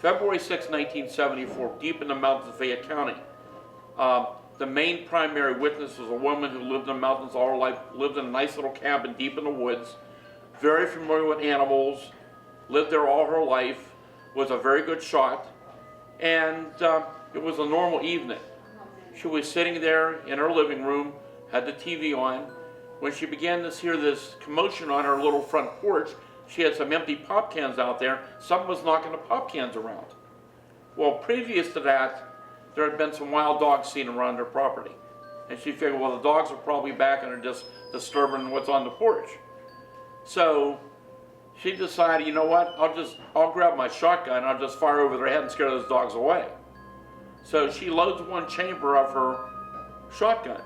February 6, 1974, deep in the mountains of Fayette County. The main primary witness was a woman who lived in the mountains all her life, lived in a nice little cabin deep in the woods, very familiar with animals, lived there all her life, was a very good shot, and it was a normal evening. She was sitting there in her living room, had the TV on, when she began to hear this commotion on her little front porch. She had some empty pop cans out there. Someone was knocking the pop cans around. Well, previous to that, there had been some wild dogs seen around her property. And she figured, well, the dogs are probably back and are just disturbing what's on the porch. So she decided, you know what, I'll grab my shotgun and I'll just fire over their head and scare those dogs away. So she loads one chamber of her shotgun.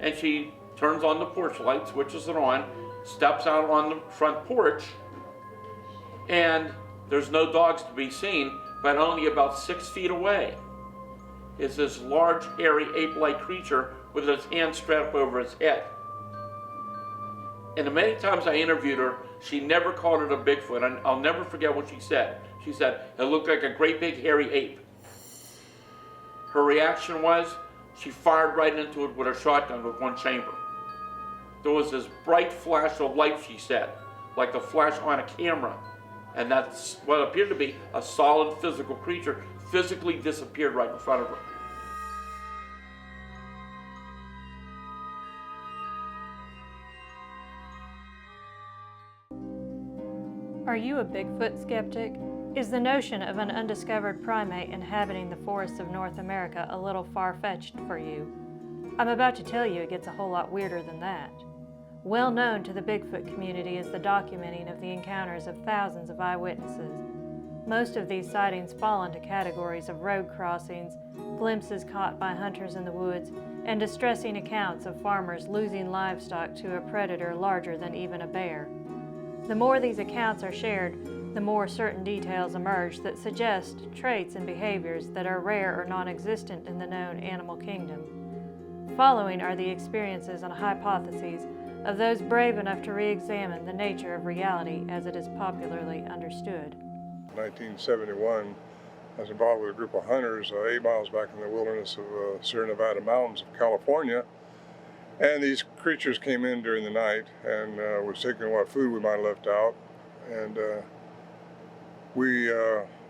And she turns on the porch light, switches it on, steps out on the front porch, and there's no dogs to be seen, but only about 6 feet away is this large, hairy, ape-like creature with its hand strapped over its head. And the many times I interviewed her, she never called it a Bigfoot, and I'll never forget what she said. She said, it looked like a great big hairy ape. Her reaction was, she fired right into it with her shotgun with one chamber. There was this bright flash of light, she said, like the flash on a camera. And that's what appeared to be a solid physical creature physically disappeared right in front of her. Are you a Bigfoot skeptic? Is the notion of an undiscovered primate inhabiting the forests of North America a little far-fetched for you? I'm about to tell you it gets a whole lot weirder than that. Well known to the Bigfoot community is the documenting of the encounters of thousands of eyewitnesses. Most of these sightings fall into categories of road crossings, glimpses caught by hunters in the woods, and distressing accounts of farmers losing livestock to a predator larger than even a bear. The more these accounts are shared, the more certain details emerge that suggest traits and behaviors that are rare or non-existent in the known animal kingdom. Following are the experiences and hypotheses of those brave enough to re-examine the nature of reality as it is popularly understood. In 1971, I was involved with a group of hunters 8 miles back in the wilderness of Sierra Nevada mountains of California. And these creatures came in during the night and was taking what food we might have left out. And we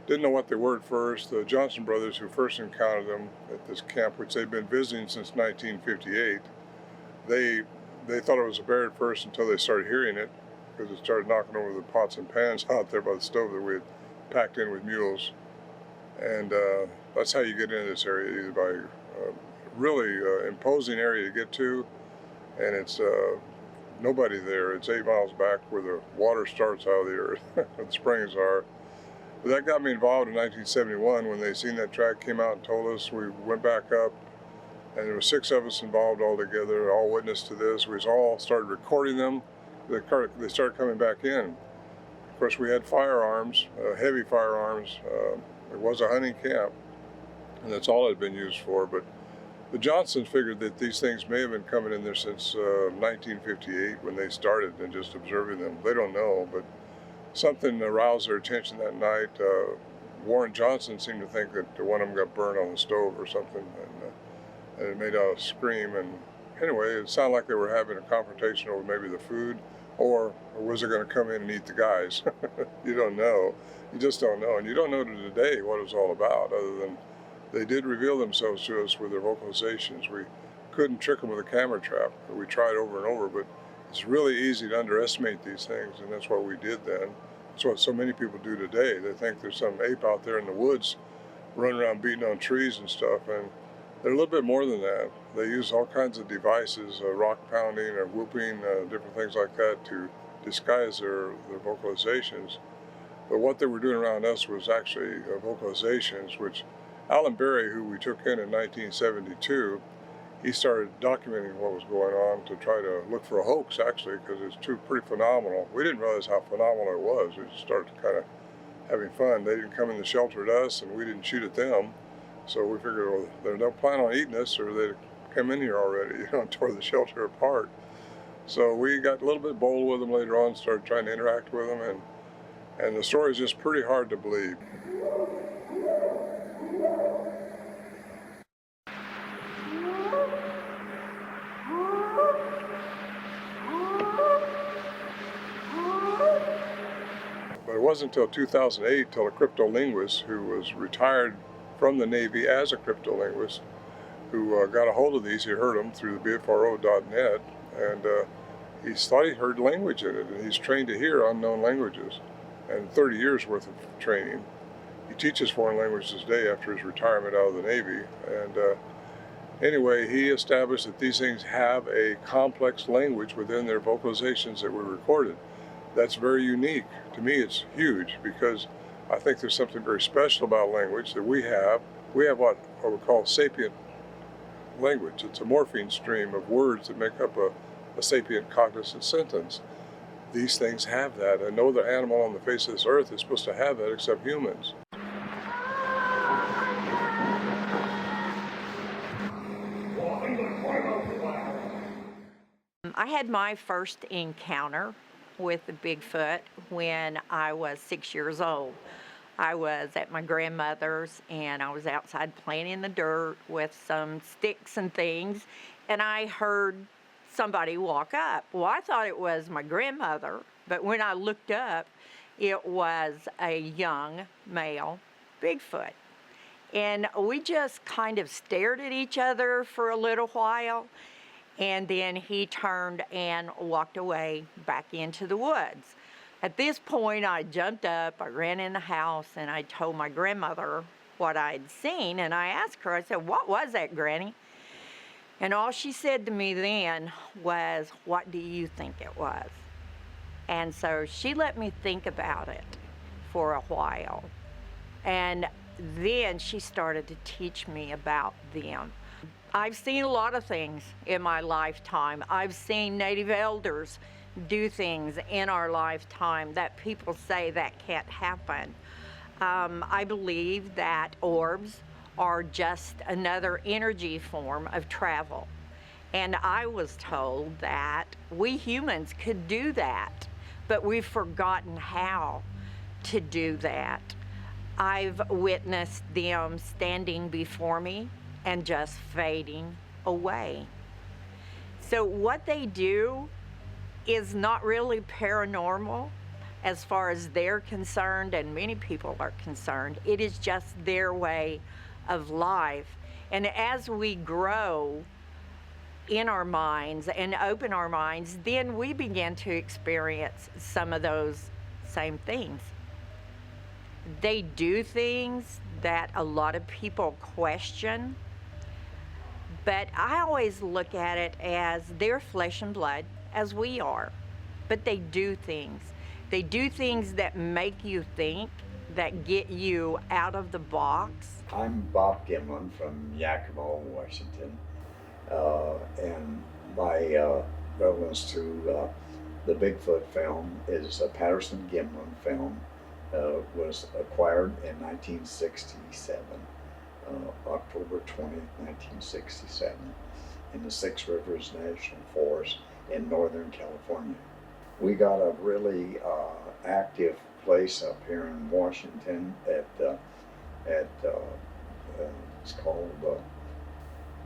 didn't know what they were at first. The Johnson brothers, who first encountered them at this camp, which they'd been visiting since 1958, they thought it was a bear at first until they started hearing it, because it started knocking over the pots and pans out there by the stove that we had packed in with mules. And that's how you get into this area, either by really imposing area to get to, and it's nobody there. It's 8 miles back where the water starts out of the earth, where the springs are. But that got me involved in 1971 when they seen that track, came out and told us. We went back up, and there were 6 of us involved all together, all witness to this. We all started recording them. They started coming back in. Of course, we had firearms, heavy firearms. It was a hunting camp, and that's all it had been used for. But the Johnsons figured that these things may have been coming in there since 1958 when they started and just observing them. They don't know, but something aroused their attention that night. Warren Johnson seemed to think that one of them got burned on the stove or something, and it made out a scream. And anyway, it sounded like they were having a confrontation over maybe the food, or was it going to come in and eat the guys? You don't know. You just don't know. And you don't know to today what it was all about, other than they did reveal themselves to us with their vocalizations. We couldn't trick them with a camera trap. We tried over and over, but it's really easy to underestimate these things, and that's what we did then. That's what so many people do today. They think there's some ape out there in the woods running around beating on trees and stuff, and they're a little bit more than that. They use all kinds of devices, rock pounding or whooping, different things like that to disguise their vocalizations. But what they were doing around us was actually vocalizations, which Alan Berry, who we took in 1972, he started documenting what was going on to try to look for a hoax, actually, because it's pretty phenomenal. We didn't realize how phenomenal it was. We just started kind of having fun. They didn't come in the shelter at us, and we didn't shoot at them. So we figured, well, they don't plan on eating us, or they'd come in here already, and tore the shelter apart. So we got a little bit bold with them later on, started trying to interact with them, and the story is just pretty hard to believe. But it wasn't until 2008 till a cryptolinguist who was retired from the Navy as a cryptolinguist who got a hold of these. He heard them through the BFRO.net, and he thought he heard language in it, and he's trained to hear unknown languages, and 30 years worth of training. He teaches foreign languages today after his retirement out of the Navy, and anyway, he established that these things have a complex language within their vocalizations that were recorded. That's very unique. To me, it's huge, because I think there's something very special about language that we have. We have what we call sapient language. It's a morpheme stream of words that make up a sapient cognizant sentence. These things have that, and no other animal on the face of this earth is supposed to have that except humans. I had my first encounter with the Bigfoot when I was 6 years old. I was at my grandmother's, and I was outside playing in the dirt with some sticks and things, and I heard somebody walk up. Well, I thought it was my grandmother, but when I looked up, it was a young male Bigfoot. And we just kind of stared at each other for a little while, and then he turned and walked away back into the woods. At this point, I jumped up, I ran in the house, and I told my grandmother what I'd seen, and I asked her, I said, "What was that, Granny?" And all she said to me then was, "What do you think it was?" And so she let me think about it for a while. And then she started to teach me about them. I've seen a lot of things in my lifetime. I've seen native elders do things in our lifetime that people say that can't happen. I believe that orbs are just another energy form of travel. And I was told that we humans could do that, but we've forgotten how to do that. I've witnessed them standing before me and just fading away. So what they do is not really paranormal as far as they're concerned, and many people are concerned. It is just their way of life. And as we grow in our minds and open our minds, then we begin to experience some of those same things. They do things that a lot of people question, but I always look at it as they're flesh and blood, as we are, but they do things. They do things that make you think, that get you out of the box. I'm Bob Gimlin from Yakima, Washington, and my relevance to the Bigfoot film is a Patterson Gimlin film. Was acquired in 1967, October 20th, 1967, in the Six Rivers National Forest in Northern California. We got a really active place up here in Washington at it's called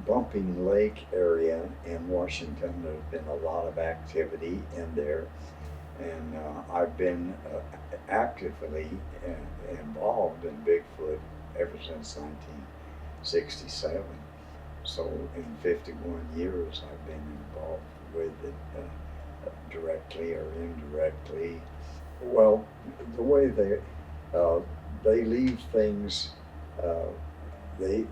Bumping Lake area in Washington. There's been a lot of activity in there, and I've been actively involved in Bigfoot ever since 1967. So in 51 years I've been involved with it directly or indirectly. Well, the way they leave things, they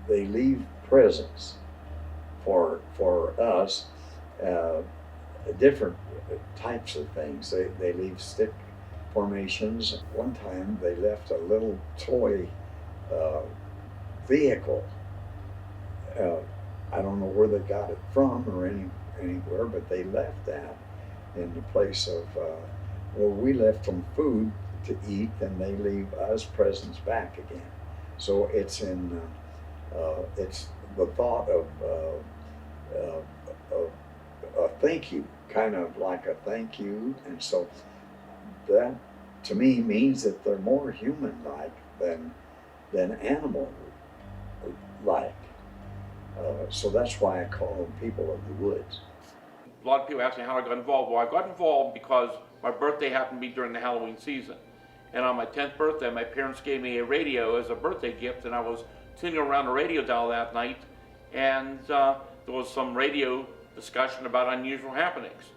leave presents for us. different types of things. They leave stick formations. One time they left a little toy vehicle. I don't know where they got it from or anywhere, but they left that in the place of, well, we left them food to eat, and they leave us presents back again. So it's in, it's the thought of a thank you, kind of like a thank you, and so that to me means that they're more human-like than animal-like. So that's why I call them people of the woods. A lot of people ask me how I got involved. Well, I got involved because my birthday happened to be during the Halloween season. And on my 10th birthday, my parents gave me a radio as a birthday gift, and I was tuning around the radio dial that night, and there was some radio discussion about unusual happenings.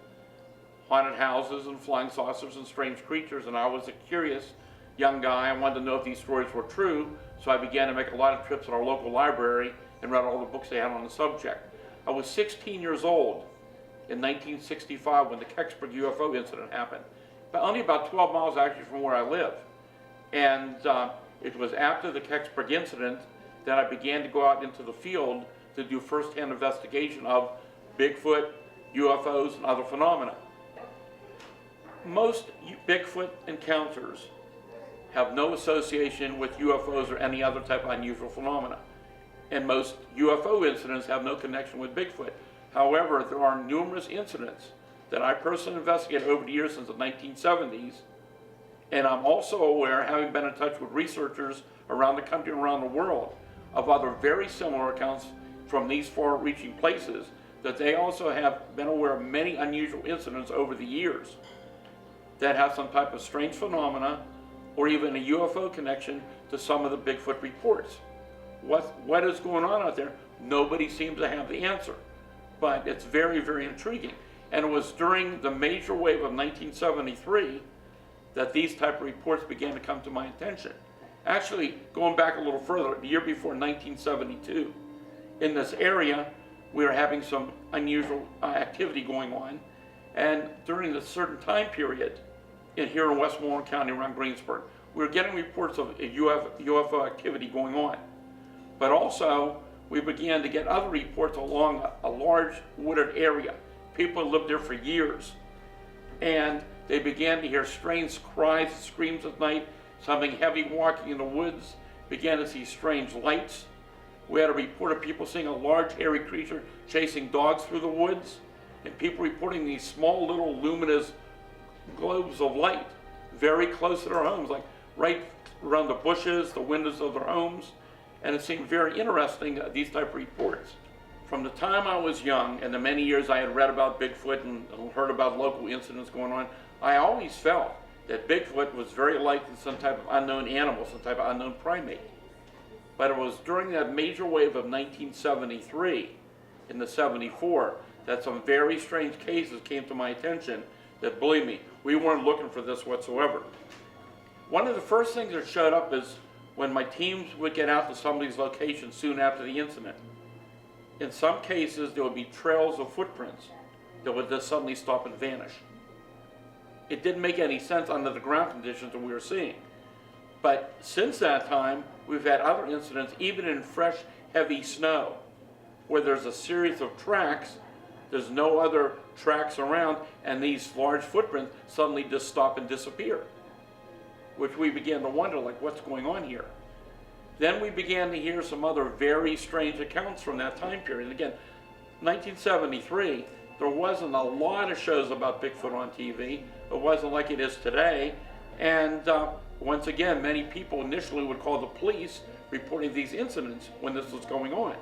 Haunted houses and flying saucers and strange creatures, and I was a curious young guy. I wanted to know if these stories were true, so I began to make a lot of trips at our local library and read all the books they had on the subject. I was 16 years old in 1965 when the Kecksburg UFO incident happened, but only about 12 miles actually from where I live. And it was after the Kecksburg incident that I began to go out into the field to do first-hand investigation of Bigfoot, UFOs, and other phenomena. Most Bigfoot encounters have no association with UFOs or any other type of unusual phenomena. And most UFO incidents have no connection with Bigfoot. However, there are numerous incidents that I personally investigated over the years since the 1970s, and I'm also aware, having been in touch with researchers around the country and around the world, of other very similar accounts from these far-reaching places, that they also have been aware of many unusual incidents over the years that have some type of strange phenomena or even a UFO connection to some of the Bigfoot reports. What is going on out there? Nobody seems to have the answer, but it's very, very intriguing. And it was during the major wave of 1973 that these type of reports began to come to my attention. Actually, going back a little further, the year before 1972, in this area, we were having some unusual activity going on. And during a certain time period, here in Westmoreland County around Greensburg, we were getting reports of UFO activity going on. But also, we began to get other reports along a large wooded area. People lived there for years. And they began to hear strange cries and screams at night, something heavy walking in the woods, began to see strange lights. We had a report of people seeing a large hairy creature chasing dogs through the woods, and people reporting these small little luminous globes of light very close to their homes, like right around the bushes, the windows of their homes. And it seemed very interesting, these type of reports. From the time I was young and the many years I had read about Bigfoot and heard about local incidents going on, I always felt that Bigfoot was very likely some type of unknown animal, some type of unknown primate. But it was during that major wave of 1973, in the 74, that some very strange cases came to my attention that, believe me, we weren't looking for this whatsoever. One of the first things that showed up is when my teams would get out to some of these locations soon after the incident. In some cases, there would be trails of footprints that would just suddenly stop and vanish. It didn't make any sense under the ground conditions that we were seeing. But since that time, we've had other incidents, even in fresh, heavy snow, where there's a series of tracks, there's no other tracks around, and these large footprints suddenly just stop and disappear, which we began to wonder, like, what's going on here? Then we began to hear some other very strange accounts from that time period. Again, 1973, there wasn't a lot of shows about Bigfoot on TV. It wasn't like it is today. And once again, many people initially would call the police reporting these incidents when this was going on.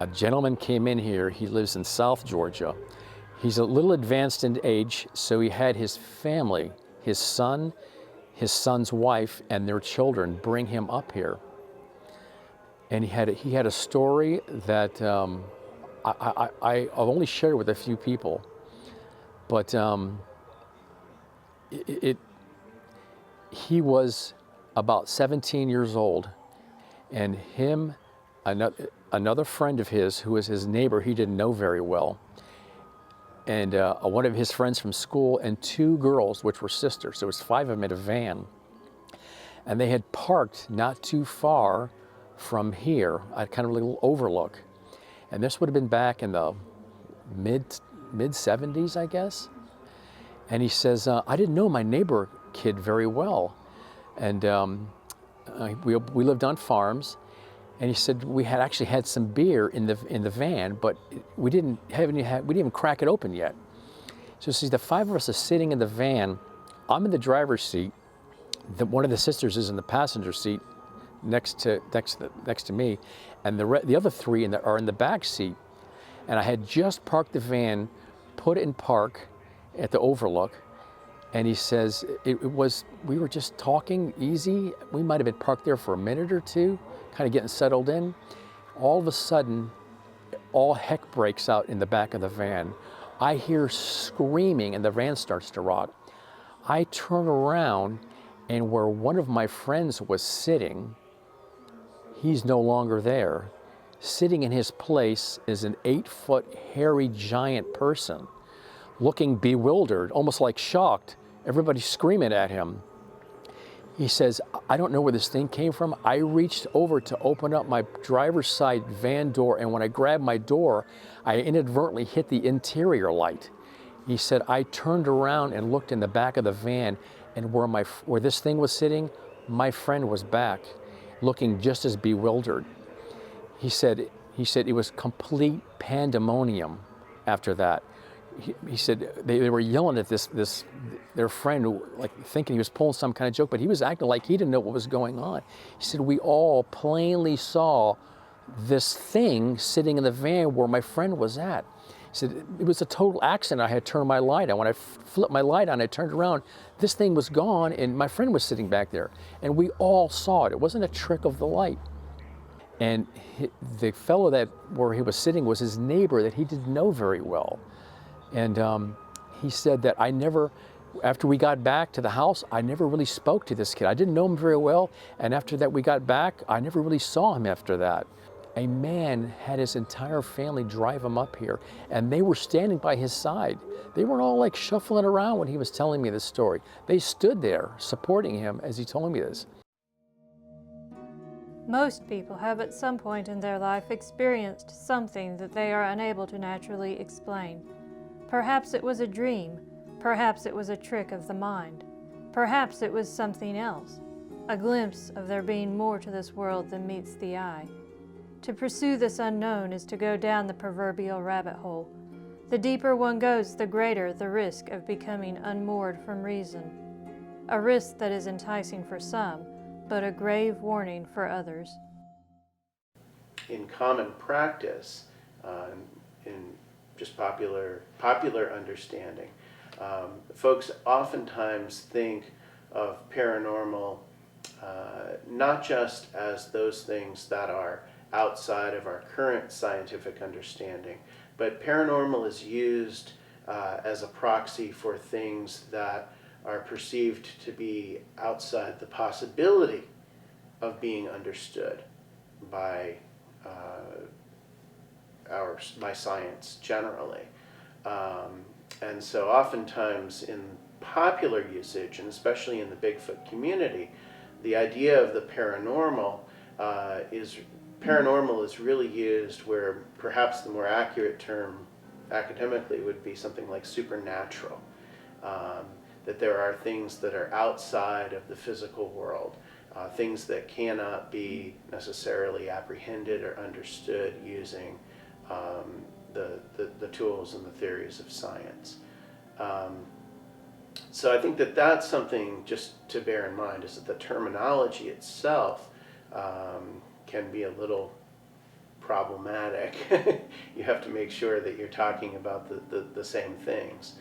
A gentleman came in here. He lives in South Georgia. He's a little advanced in age, so he had his family, his son, his son's wife, and their children bring him up here. And he had a story that I've only shared with a few people, but he was about 17 years old, and him, another friend of his who was his neighbor he didn't know very well, and one of his friends from school, and two girls, which were sisters. So it was 5 of them in a van. And they had parked not too far from here, at kind of a little overlook. And this would have been back in the mid 70s, I guess. And he says, I didn't know my neighbor kid very well. And we lived on farms. And he said we had actually had some beer in the van, but we didn't even crack it open yet. So see, the 5 of us are sitting in the van. I'm in the driver's seat. One of the sisters is in the passenger seat next to me, and the other 3 are in the back seat. And I had just parked the van, put it in park at the overlook. And he says we were just talking easy. We might have been parked there for a minute or two, kind of getting settled in. All of a sudden, all heck breaks out in the back of the van. I hear screaming and the van starts to rock. I turn around, and where one of my friends was sitting, he's no longer there. Sitting in his place is an 8-foot hairy giant person, looking bewildered, almost like shocked. Everybody's screaming at him. He says, I don't know where this thing came from. I reached over to open up my driver's side van door, and when I grabbed my door, I inadvertently hit the interior light. He said, I turned around and looked in the back of the van, and where this thing was sitting, my friend was back, looking just as bewildered. He said it was complete pandemonium after that. He said they were yelling at their friend, like thinking he was pulling some kind of joke, but he was acting like he didn't know what was going on. He said, we all plainly saw this thing sitting in the van where my friend was at. He said, it was a total accident. I had turned my light on. When I flipped my light on, I turned around, this thing was gone, and my friend was sitting back there. And we all saw it. It wasn't a trick of the light. And the fellow where he was sitting was his neighbor that he didn't know very well. And he said that after we got back to the house, I never really spoke to this kid. I didn't know him very well, and after that we got back, I never really saw him after that. A man had his entire family drive him up here, and they were standing by his side. They weren't all like shuffling around when he was telling me this story. They stood there supporting him as he told me this. Most people have at some point in their life experienced something that they are unable to naturally explain. Perhaps it was a dream. Perhaps it was a trick of the mind. Perhaps it was something else, a glimpse of there being more to this world than meets the eye. To pursue this unknown is to go down the proverbial rabbit hole. The deeper one goes, the greater the risk of becoming unmoored from reason. A risk that is enticing for some, but a grave warning for others. In common practice, in just popular understanding, folks oftentimes think of paranormal not just as those things that are outside of our current scientific understanding, but paranormal is used as a proxy for things that are perceived to be outside the possibility of being understood by by science generally. And so oftentimes in popular usage, and especially in the Bigfoot community, the idea of the paranormal is really used where perhaps the more accurate term academically would be something like supernatural. That there are things that are outside of the physical world, things that cannot be necessarily apprehended or understood using the tools and the theories of science. So I think that that's something just to bear in mind, is that the terminology itself can be a little problematic. You have to make sure that you're talking about the same things.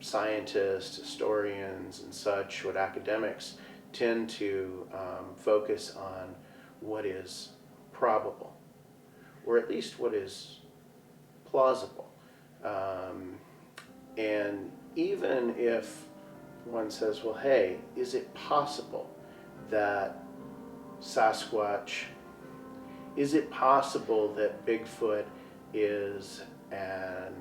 Scientists, historians, and such, what academics tend to focus on what is probable, or at least what is plausible. And even if one says, well, hey, is it possible that Sasquatch is it possible that Bigfoot is an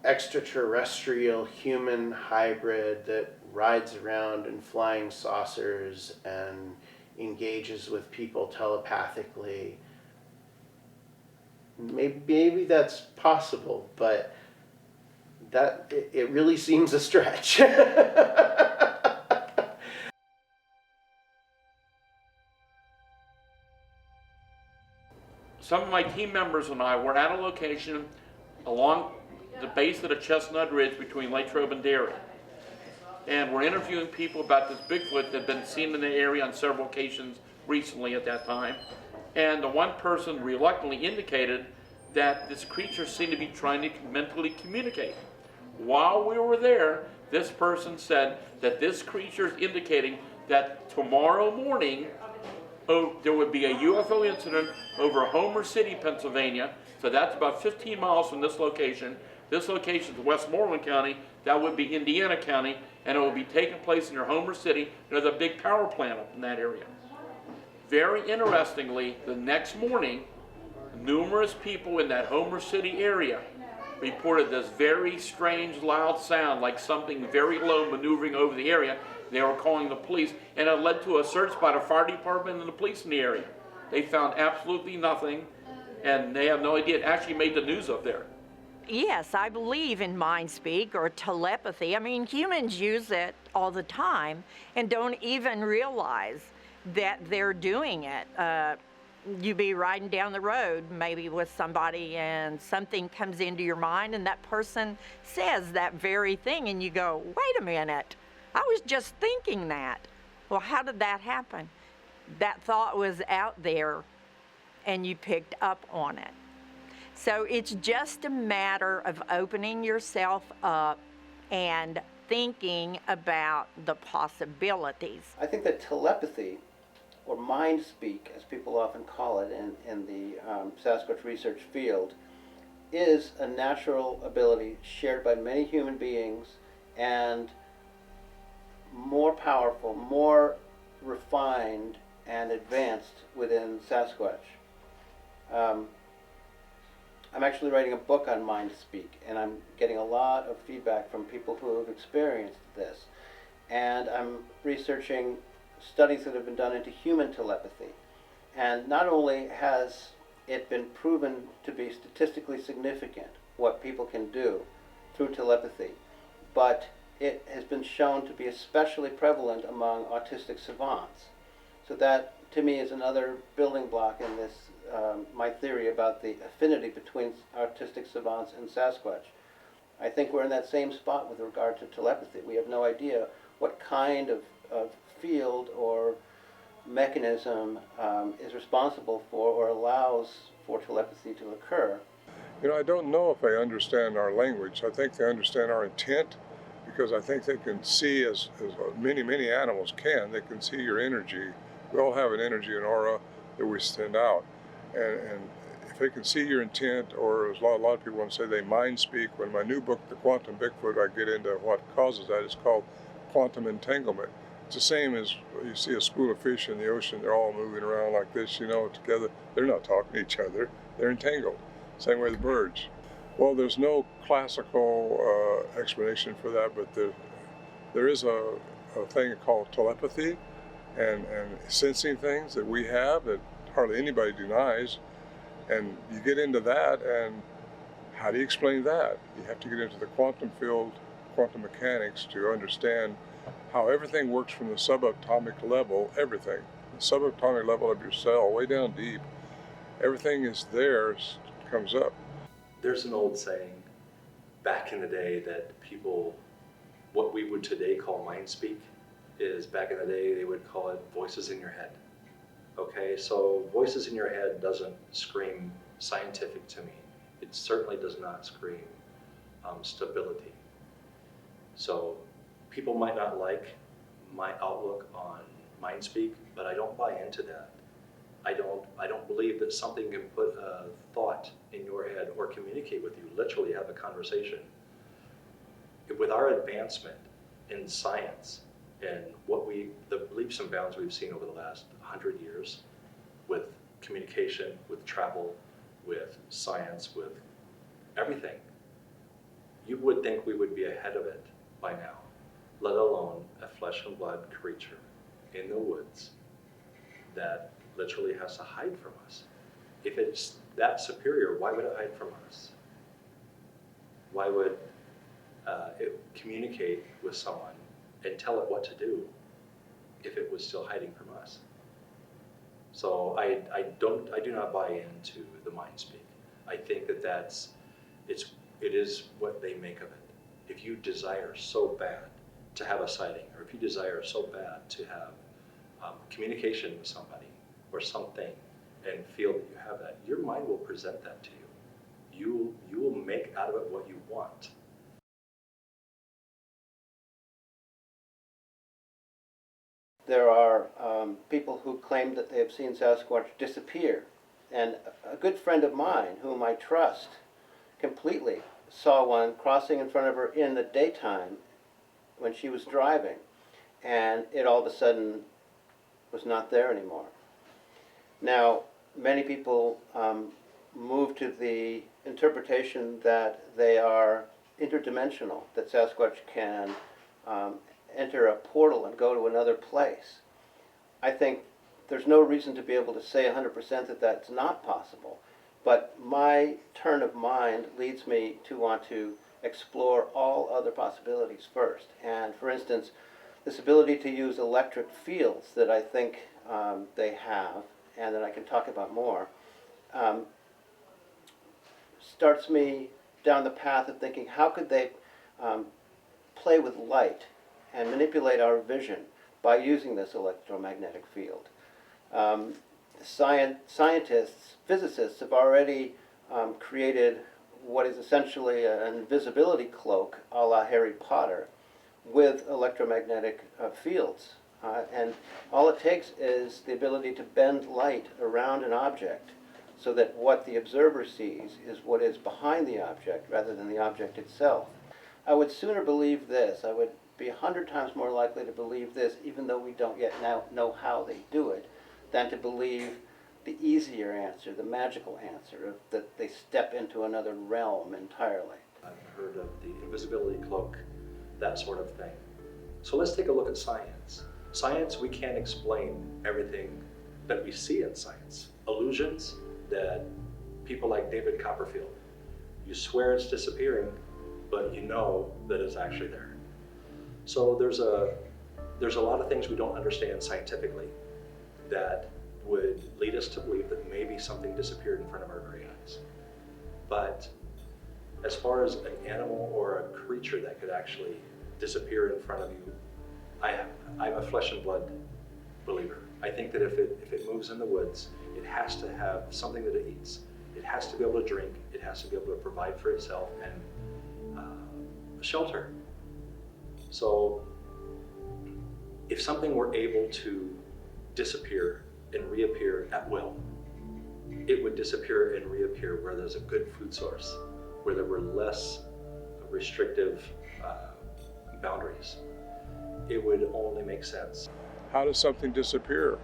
extraterrestrial human hybrid that rides around in flying saucers and engages with people telepathically? Maybe that's possible, but it really seems a stretch. Some of my team members and I were at a location along the base of the Chestnut Ridge between Lake Trobe and Darien. And we're interviewing people about this Bigfoot that had been seen in the area on several occasions recently at that time. And the one person reluctantly indicated that this creature seemed to be trying to mentally communicate. While we were there, this person said that this creature is indicating that tomorrow morning there would be a UFO incident over Homer City, Pennsylvania. So that's about 15 miles from this location. This location is Westmoreland County. That would be Indiana County, and it would be taking place near Homer City. There's a big power plant up in that area. Very interestingly, the next morning, numerous people in that Homer City area reported this very strange, loud sound, like something very low maneuvering over the area. They were calling the police, and it led to a search by the fire department and the police in the area. They found absolutely nothing, and they have no idea. It actually made the news up there. Yes, I believe in mind speak or telepathy. I mean, humans use it all the time and don't even realize that they're doing it. You be riding down the road maybe with somebody and something comes into your mind and that person says that very thing and you go, wait a minute, I was just thinking that. Well, how did that happen? That thought was out there and you picked up on it. So it's just a matter of opening yourself up and thinking about the possibilities. I think that telepathy, or mind speak, as people often call it in the Sasquatch research field, is a natural ability shared by many human beings and more powerful, more refined and advanced within Sasquatch. I'm actually writing a book on mind speak, and I'm getting a lot of feedback from people who have experienced this. And I'm researching studies that have been done into human telepathy. And not only has it been proven to be statistically significant what people can do through telepathy, but it has been shown to be especially prevalent among autistic savants. So that, to me, is another building block in this, my theory about the affinity between autistic savants and Sasquatch. I think we're in that same spot with regard to telepathy. We have no idea what kind of field or mechanism is responsible for or allows for telepathy to occur. You know, I don't know if they understand our language. I think they understand our intent, because I think they can see, as many animals can, they can see your energy. We all have an energy and aura that we send out. And if they can see your intent, or as a lot of people want to say, they mind speak. When my new book, The Quantum Bigfoot, I get into what causes that. It's called quantum entanglement. It's the same as you see a school of fish in the ocean. They're all moving around like this, you know, together. They're not talking to each other. They're entangled. Same way the birds. Well, there's no classical explanation for that, but there is a thing called telepathy and sensing things that we have that hardly anybody denies. And you get into that, and how do you explain that? You have to get into the quantum field, quantum mechanics, to understand how everything works from the subatomic level, everything. The subatomic level of your cell, way down deep. Everything is there, comes up. There's an old saying back in the day that people, what we would today call mind speak, is back in the day they would call it voices in your head. Okay, so voices in your head doesn't scream scientific to me. It certainly does not scream stability. So people might not like my outlook on mind speak, but I don't buy into that. I don't believe that something can put a thought in your head or communicate with you, literally have a conversation. With our advancement in science and the leaps and bounds we've seen over the last 100 years with communication, with travel, with science, with everything. You would think we would be ahead of it by now, let alone a flesh and blood creature in the woods that literally has to hide from us. If it's that superior, why would it hide from us? Why would it communicate with someone and tell it what to do if it was still hiding from us? So I do not buy into the mind speak. I think that it is what they make of it. If you desire so bad to have a sighting, or if you desire so bad to have communication with somebody or something and feel that you have that, your mind will present that to you. You will make out of it what you want. There are people who claim that they have seen Sasquatch disappear. And a good friend of mine, whom I trust completely, saw one crossing in front of her in the daytime when she was driving. And it all of a sudden was not there anymore. Now, many people move to the interpretation that they are interdimensional, that Sasquatch can enter a portal and go to another place. I think there's no reason to be able to say 100% that that's not possible, but my turn of mind leads me to want to explore all other possibilities first. And for instance, this ability to use electric fields that I think they have, and that I can talk about more, starts me down the path of thinking, how could they play with light and manipulate our vision by using this electromagnetic field? Scientists, physicists have already created what is essentially an invisibility cloak a la Harry Potter with electromagnetic fields. And all it takes is the ability to bend light around an object so that what the observer sees is what is behind the object rather than the object itself. I would sooner believe this. I would be 100 times more likely to believe this, even though we don't yet know how they do it, than to believe the easier answer, the magical answer, that they step into another realm entirely. I've heard of the invisibility cloak, that sort of thing. So let's take a look at science. Science, we can't explain everything that we see in science. Illusions that people like David Copperfield, you swear it's disappearing, but you know that it's actually there. So there's a lot of things we don't understand scientifically that would lead us to believe that maybe something disappeared in front of our very eyes. But as far as an animal or a creature that could actually disappear in front of you, I'm a flesh and blood believer. I think that if it moves in the woods, it has to have something that it eats. It has to be able to drink. It has to be able to provide for itself and a shelter. So if something were able to disappear and reappear at will, it would disappear and reappear where there's a good food source, where there were less restrictive boundaries. It would only make sense. How does something disappear?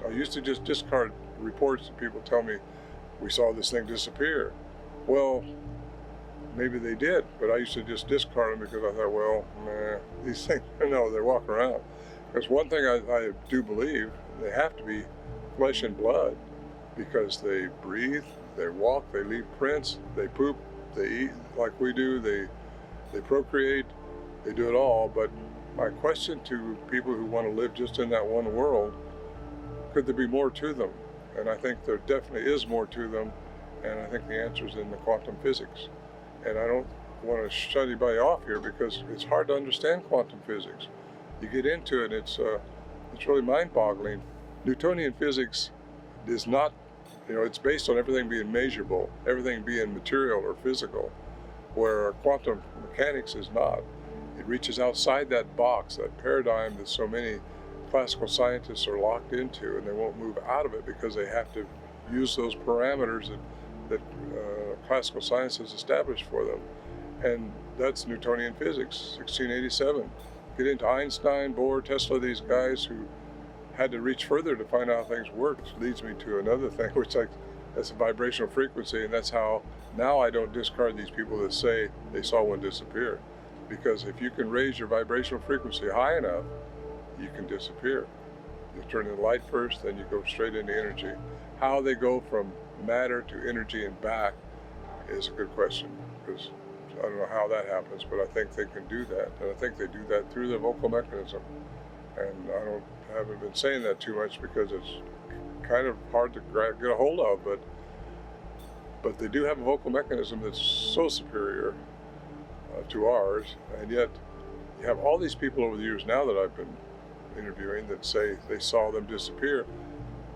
I used to just discard reports that people tell me, we saw this thing disappear. Well, maybe they did, but I used to just discard them because I thought, well, nah, these things, no, they walk around. Because one thing I do believe, they have to be flesh and blood, because they breathe, they walk, they leave prints, they poop, they eat like we do, they procreate, they do it all. But my question to people who want to live just in that one world, could there be more to them? And I think there definitely is more to them, and I think the answer is in the quantum physics. And I don't want to shut anybody off here because it's hard to understand quantum physics. You get into it, it's really mind-boggling. Newtonian physics is not, it's based on everything being measurable, everything being material or physical, where quantum mechanics is not. It reaches outside that box, that paradigm that so many classical scientists are locked into, and they won't move out of it because they have to use those parameters that classical science has established for them. And that's Newtonian physics, 1687. Get into Einstein, Bohr, Tesla, these guys who had to reach further to find out how things work, which leads me to another thing, which that's a vibrational frequency, and that's how now I don't discard these people that say they saw one disappear. Because if you can raise your vibrational frequency high enough, you can disappear. You turn the light first, then you go straight into energy. How they go from matter to energy and back is a good question, because I don't know how that happens, but I think they can do that. And I think they do that through the vocal mechanism. And I haven't been saying that too much because it's kind of hard to get a hold of, but they do have a vocal mechanism that's so superior to ours, and yet you have all these people over the years now that I've been interviewing that say they saw them disappear,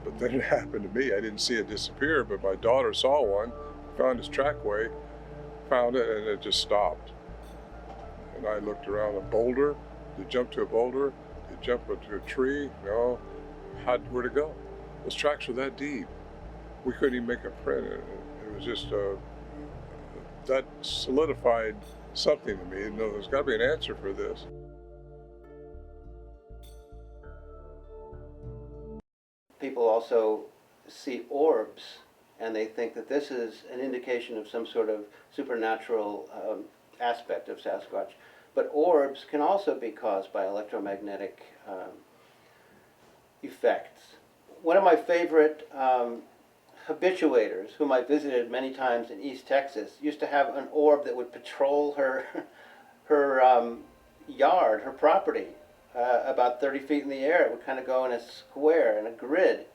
but then it happened to me. I didn't see it disappear, but my daughter saw one, found its trackway, found it, and it just stopped. And I looked around a boulder, to jump to a boulder, to jump into a tree, no, where'd it go? Those tracks were that deep. We couldn't even make a print. It was just, that solidified something to me. You know, there's got to be an answer for this. People also see orbs, and they think that this is an indication of some sort of supernatural aspect of Sasquatch. But orbs can also be caused by electromagnetic effects. One of my favorite habituators, whom I visited many times in East Texas, used to have an orb that would patrol her yard, her property, about 30 feet in the air. It would kind of go in a square, in a grid.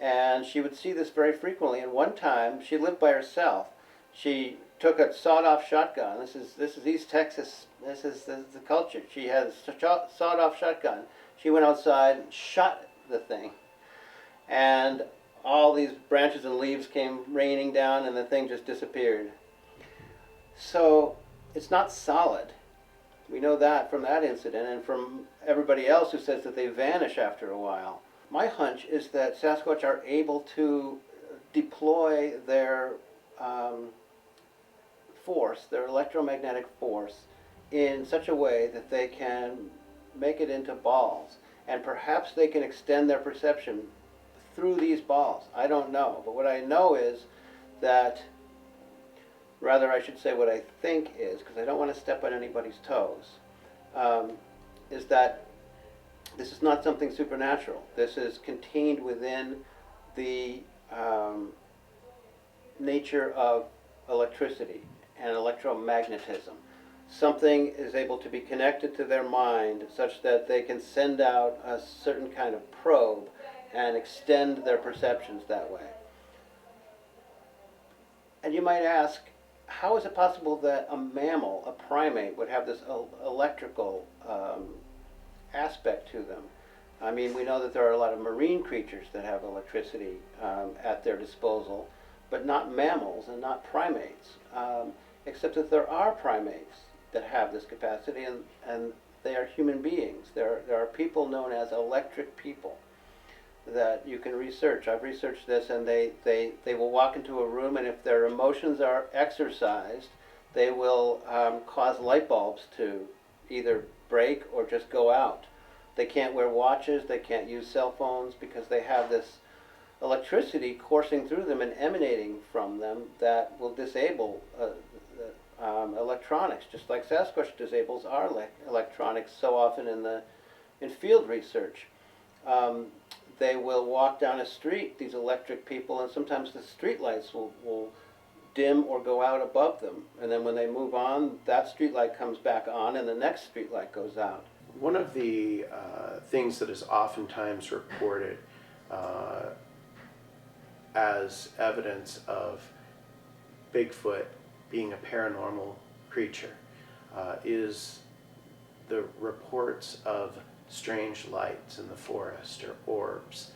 And she would see this very frequently. And one time, she lived by herself. She took a sawed-off shotgun. This is East Texas. This is the culture. She has a sawed-off shotgun. She went outside and shot the thing. And all these branches and leaves came raining down, and the thing just disappeared. So it's not solid. We know that from that incident and from everybody else who says that they vanish after a while. My hunch is that Sasquatch are able to deploy their force, their electromagnetic force, in such a way that they can make it into balls. And perhaps they can extend their perception through these balls. I don't know. But what I know is that, rather I should say what I think is, because I don't want to step on anybody's toes, is that this is not something supernatural. This is contained within the nature of electricity and electromagnetism. Something is able to be connected to their mind such that they can send out a certain kind of probe and extend their perceptions that way. And you might ask, how is it possible that a mammal, a primate, would have this electrical aspect to them? I mean, we know that there are a lot of marine creatures that have electricity at their disposal, but not mammals and not primates, except that there are primates that have this capacity, and they are human beings. There are people known as electric people that you can research. I've researched this, and they will walk into a room, and if their emotions are exercised, they will cause light bulbs to either break or just go out. They can't wear watches, they can't use cell phones, because they have this electricity coursing through them and emanating from them that will disable electronics, just like Sasquatch disables our electronics so often in field research. They will walk down a street, these electric people, and sometimes the street lights will dim or go out above them. And then when they move on, that street light comes back on and the next street light goes out. One of the things that is oftentimes reported as evidence of Bigfoot being a paranormal creature is the reports of strange lights in the forest, or orbs.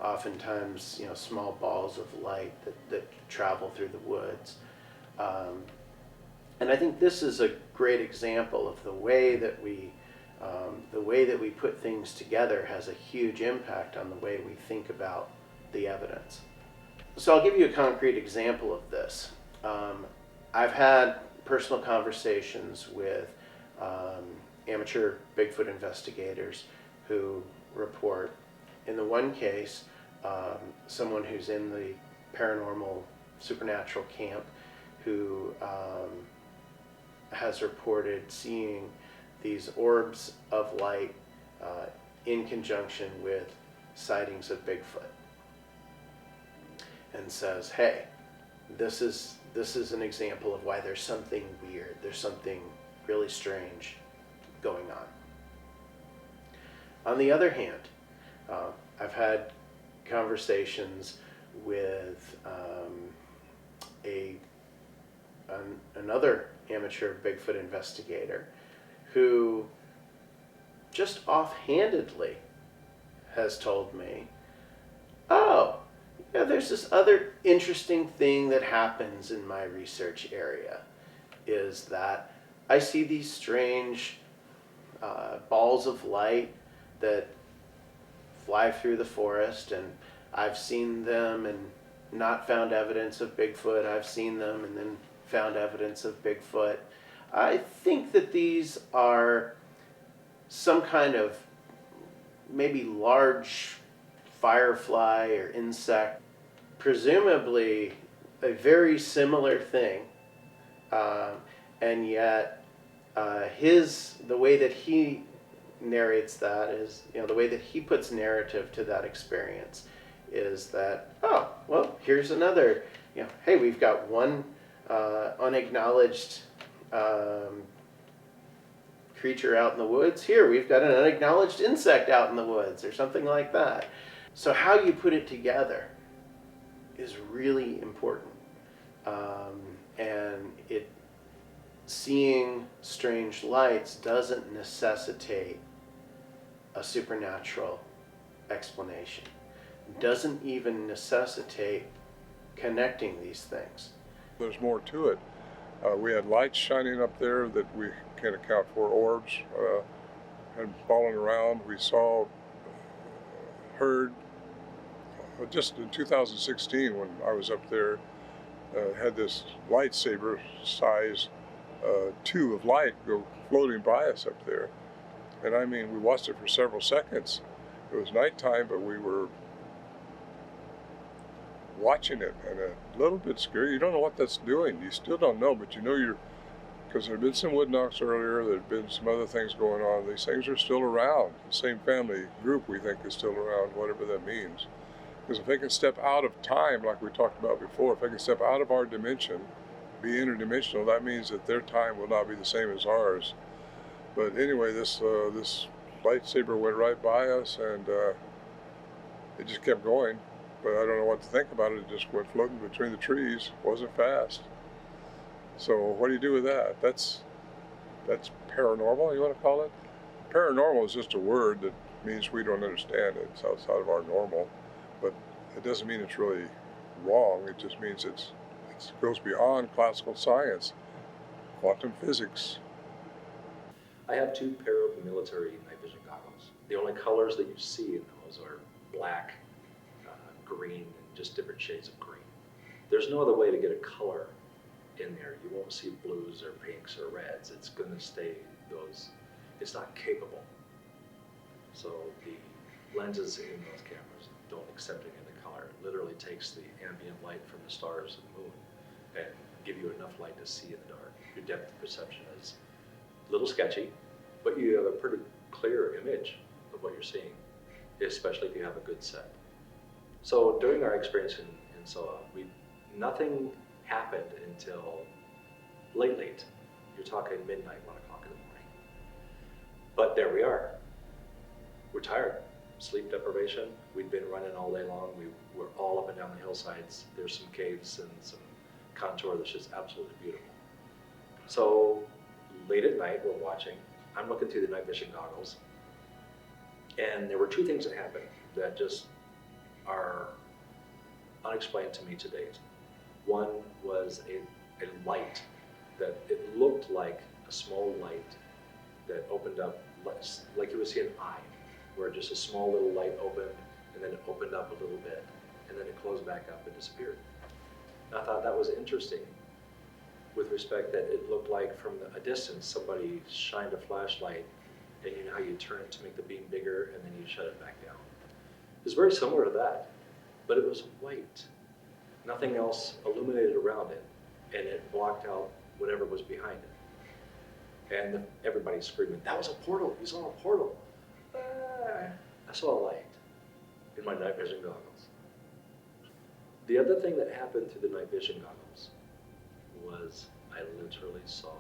Oftentimes, small balls of light that travel through the woods. And I think this is a great example of the way that we put things together has a huge impact on the way we think about the evidence. So I'll give you a concrete example of this. I've had personal conversations with amateur Bigfoot investigators who report. In the one case, someone who's in the paranormal supernatural camp who has reported seeing these orbs of light in conjunction with sightings of Bigfoot, and says, hey, this is an example of why there's something weird, there's something really strange going on. On the other hand, I've had conversations with another amateur Bigfoot investigator who just offhandedly has told me, oh, yeah, there's this other interesting thing that happens in my research area, is that I see these strange balls of light that fly through the forest, and I've seen them and not found evidence of Bigfoot. I've seen them and then found evidence of Bigfoot. I think that these are some kind of maybe large firefly or insect, presumably a very similar thing, and yet the way that he narrates that is, the way that he puts narrative to that experience is that, oh, well, here's another, hey, we've got one unacknowledged creature out in the woods. Here, we've got an unacknowledged insect out in the woods, or something like that. So how you put it together is really important. And seeing strange lights doesn't necessitate a supernatural explanation. Doesn't even necessitate connecting these things. There's more to it. We had lights shining up there that we can't account for, orbs had fallen around. We heard, just in 2016 when I was up there, had this lightsaber size tube of light go floating by us up there. And I mean, we watched it for several seconds. It was nighttime, but we were watching it, and a little bit scary. You don't know what that's doing. You still don't know, but because there had been some wood knocks earlier, there had been some other things going on. These things are still around. The same family group we think is still around, whatever that means. Because if they can step out of time, like we talked about before, if they can step out of our dimension, be interdimensional, that means that their time will not be the same as ours. But anyway, this lightsaber went right by us, and it just kept going. But I don't know what to think about it. It just went floating between the trees. Wasn't fast. So what do you do with that? That's paranormal, you want to call it? Paranormal is just a word that means we don't understand it. It's outside of our normal. But it doesn't mean it's really wrong. It just means it goes beyond classical science, quantum physics. I have 2 pair of military night vision goggles. The only colors that you see in those are black, green, and just different shades of green. There's no other way to get a color in there. You won't see blues or pinks or reds. It's going to stay those. It's not capable. So the lenses in those cameras don't accept any of the color. It literally takes the ambient light from the stars and the moon and give you enough light to see in the dark. Your depth of perception is a little sketchy, but you have a pretty clear image of what you're seeing, especially if you have a good set. So during our experience in SOA, nothing happened until late. You're talking midnight, 1 o'clock in the morning. But there we are. We're tired. Sleep deprivation. We'd been running all day long. We were all up and down the hillsides. There's some caves and some contour that's just absolutely beautiful. So late at night, we're watching. I'm looking through the night vision goggles. And there were 2 things that happened that just are unexplained to me to date. One was a light that it looked like a small light that opened up, like you would see an eye, where just a small little light opened, and then it opened up a little bit, and then it closed back up and disappeared. And I thought that was interesting with respect that it looked like from a distance somebody shined a flashlight and you know how you turn it to make the beam bigger and then you shut it back down. It was very similar to that, but it was white. Nothing else illuminated around it, and it blocked out whatever was behind it. And everybody's screaming, "That was a portal, you saw a portal." I saw a light in my night vision goggles. The other thing that happened through the night vision goggles was I literally saw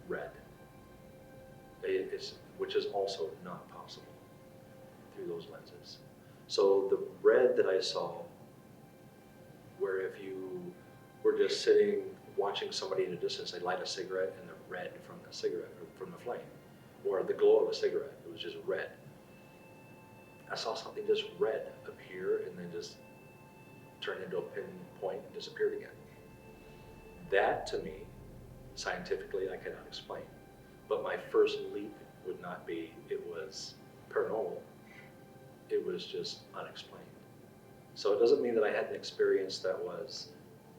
red, which is also not possible through those lenses. So the red that I saw, where if you were just sitting watching somebody in a distance, they light a cigarette and the red from the cigarette, or from the flame, or the glow of a cigarette, it was just red. I saw something just red appear and then just turn into a pinpoint and disappeared again. That to me, scientifically, I cannot explain. But my first leap would not be it was paranormal. It was just unexplained. So it doesn't mean that I had an experience that was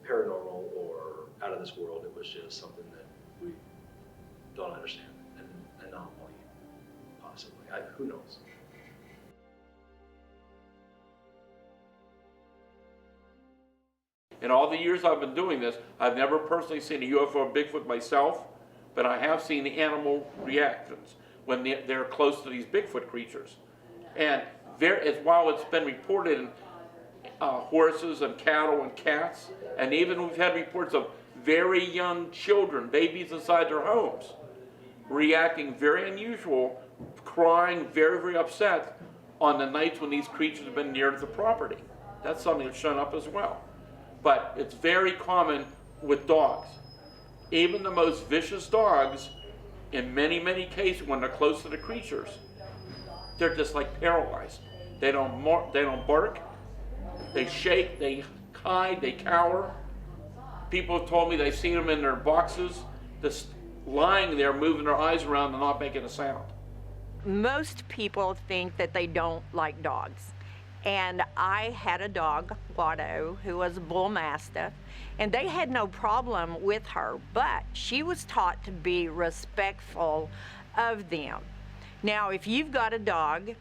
paranormal or out of this world. It was just something that we don't understand, an anomaly, possibly. Who knows? In all the years I've been doing this, I've never personally seen a UFO or Bigfoot myself, but I have seen the animal reactions when they're close to these Bigfoot creatures. And while it's been reported in horses and cattle and cats, and even we've had reports of very young children, babies inside their homes, reacting very unusual, crying very, very upset on the nights when these creatures have been near to the property. That's something that's shown up as well. But it's very common with dogs. Even the most vicious dogs, in many, many cases, when they're close to the creatures, they're just like paralyzed. They don't bark, they shake, they hide, they cower. People have told me they've seen them in their boxes, just lying there, moving their eyes around and not making a sound. Most people think that they don't like dogs. And I had a dog, Watto, who was a bull mastiff, and they had no problem with her, but she was taught to be respectful of them. Now, if you've got a dog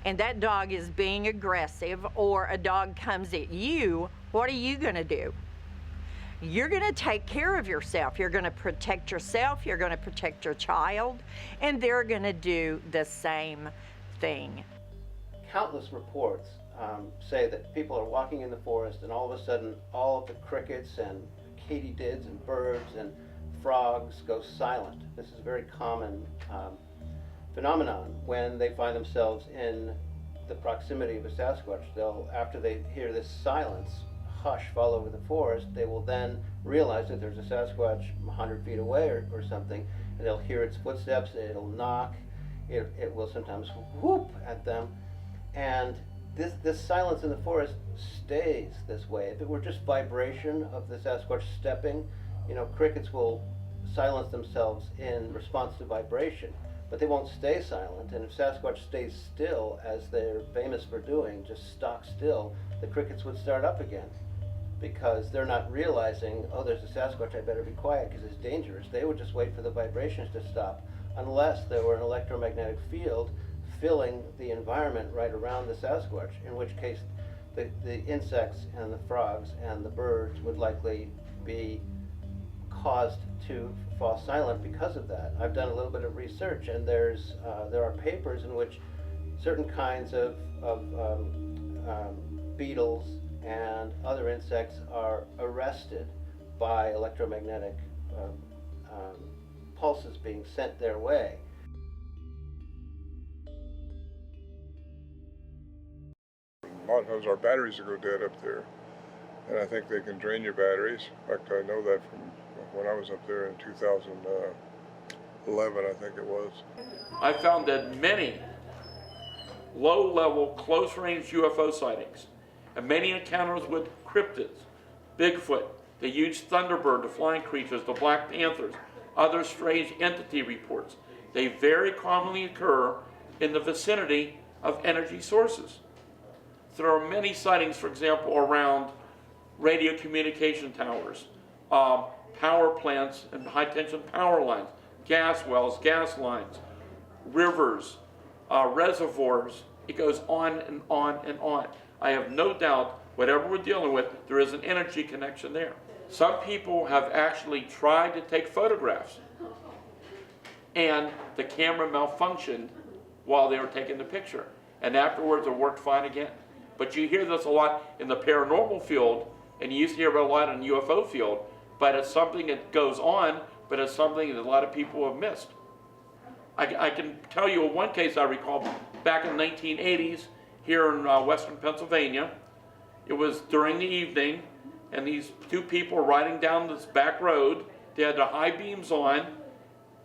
and that dog is being aggressive, or a dog comes at you, what are you gonna do? You're gonna take care of yourself. You're gonna protect yourself, you're gonna protect your child, and they're gonna do the same thing. Countless reports say that people are walking in the forest and all of a sudden all of the crickets and katydids and birds and frogs go silent. This is a very common phenomenon when they find themselves in the proximity of a Sasquatch. After they hear this silence, hush fall over the forest, they will then realize that there's a Sasquatch 100 feet away or something, and they'll hear its footsteps, it'll knock, it will sometimes whoop at them. And this silence in the forest stays this way. If it were just vibration of the Sasquatch stepping, crickets will silence themselves in response to vibration, but they won't stay silent. And if Sasquatch stays still, as they're famous for doing, just stock still, the crickets would start up again, because they're not realizing, oh, there's a Sasquatch, I better be quiet because it's dangerous. They would just wait for the vibrations to stop, unless there were an electromagnetic field filling the environment right around the Sasquatch, in which case the insects and the frogs and the birds would likely be caused to fall silent because of that. I've done a little bit of research, and there are papers in which certain kinds of beetles and other insects are arrested by electromagnetic pulses being sent their way. A lot of times our batteries will go dead up there, and I think they can drain your batteries. In fact, I know that from when I was up there in 2011, I think it was. I found that many low-level, close-range UFO sightings, and many encounters with cryptids, Bigfoot, the huge thunderbird, the flying creatures, the black panthers, other strange entity reports, they very commonly occur in the vicinity of energy sources. There are many sightings, for example, around radio communication towers, power plants and high-tension power lines, gas wells, gas lines, rivers, reservoirs. It goes on and on and on. I have no doubt, whatever we're dealing with, there is an energy connection there. Some people have actually tried to take photographs, and the camera malfunctioned while they were taking the picture. And afterwards, it worked fine again. But you hear this a lot in the paranormal field, and you used to hear about a lot in the UFO field, but it's something that goes on, but it's something that a lot of people have missed. I can tell you one case I recall back in the 1980s here in western Pennsylvania. It was during the evening, and these two people were riding down this back road. They had the high beams on,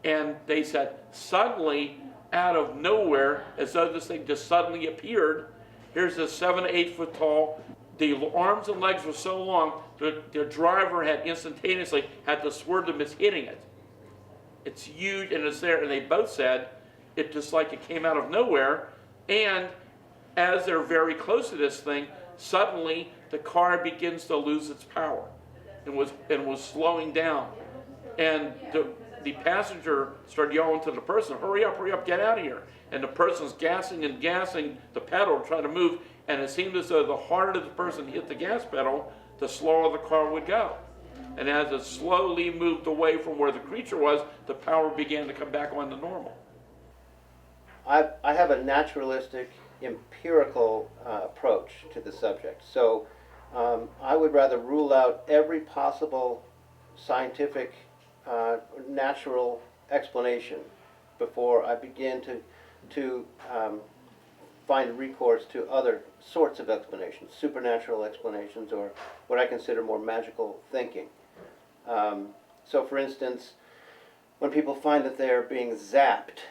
and they said, suddenly, out of nowhere, as though this thing just suddenly appeared, here's this 7 to 8 foot tall. The arms and legs were so long, the driver had instantaneously had to swerve to miss hitting it. It's huge, and it's there, and they both said it just like it came out of nowhere, and as they're very close to this thing, suddenly the car begins to lose its power and was slowing down. And the passenger started yelling to the person, hurry up, get out of here. And the person's gassing and gassing the pedal to try to move, and it seemed as though the harder the person hit the gas pedal, the slower the car would go. And as it slowly moved away from where the creature was, the power began to come back on to normal. I have a naturalistic, empirical approach to the subject. So I would rather rule out every possible scientific, natural explanation before I begin to find recourse to other sorts of explanations, supernatural explanations, or what I consider more magical thinking. So for instance, when people find that they're being zapped,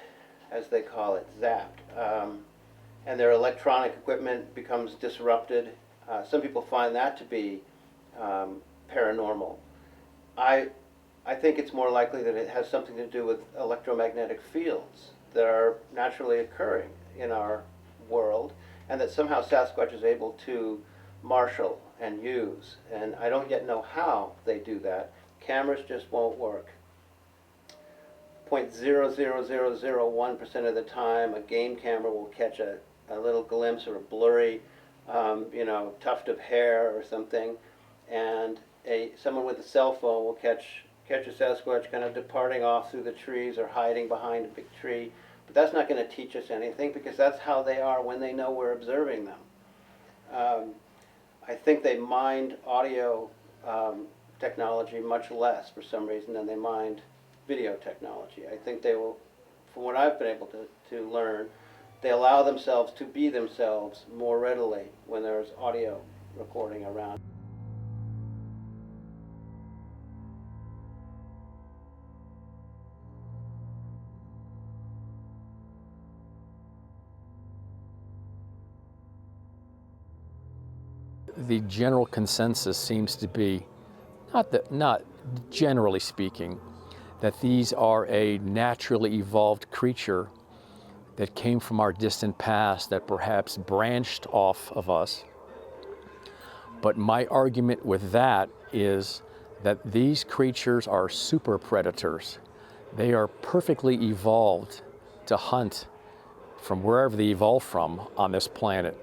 as they call it, and their electronic equipment becomes disrupted, some people find that to be paranormal. I think it's more likely that it has something to do with electromagnetic fields that are naturally occurring in our world, and that somehow Sasquatch is able to marshal and use. And I don't yet know how they do that. Cameras just won't work. 0.00001% of the time, a game camera will catch a little glimpse or a blurry, tuft of hair or something, and someone with a cell phone will catch a Sasquatch kind of departing off through the trees or hiding behind a big tree. But that's not going to teach us anything, because that's how they are when they know we're observing them. I think they mind audio technology much less for some reason than they mind video technology. I think they will, from what I've been able to learn, they allow themselves to be themselves more readily when there's audio recording around. The general consensus seems to be, not generally speaking, that these are a naturally evolved creature that came from our distant past that perhaps branched off of us. But my argument with that is that these creatures are super predators. They are perfectly evolved to hunt from wherever they evolved from on this planet.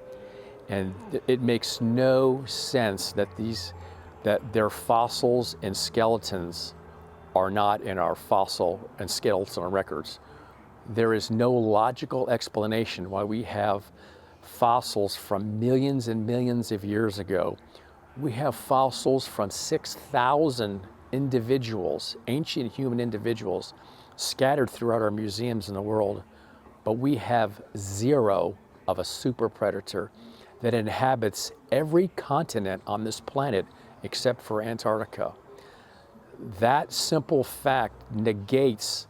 And it makes no sense that their fossils and skeletons are not in our fossil and skeletal records. There is no logical explanation why we have fossils from millions and millions of years ago. We have fossils from 6,000 individuals, ancient human individuals, scattered throughout our museums in the world, but we have zero of a super predator that inhabits every continent on this planet except for Antarctica. That simple fact negates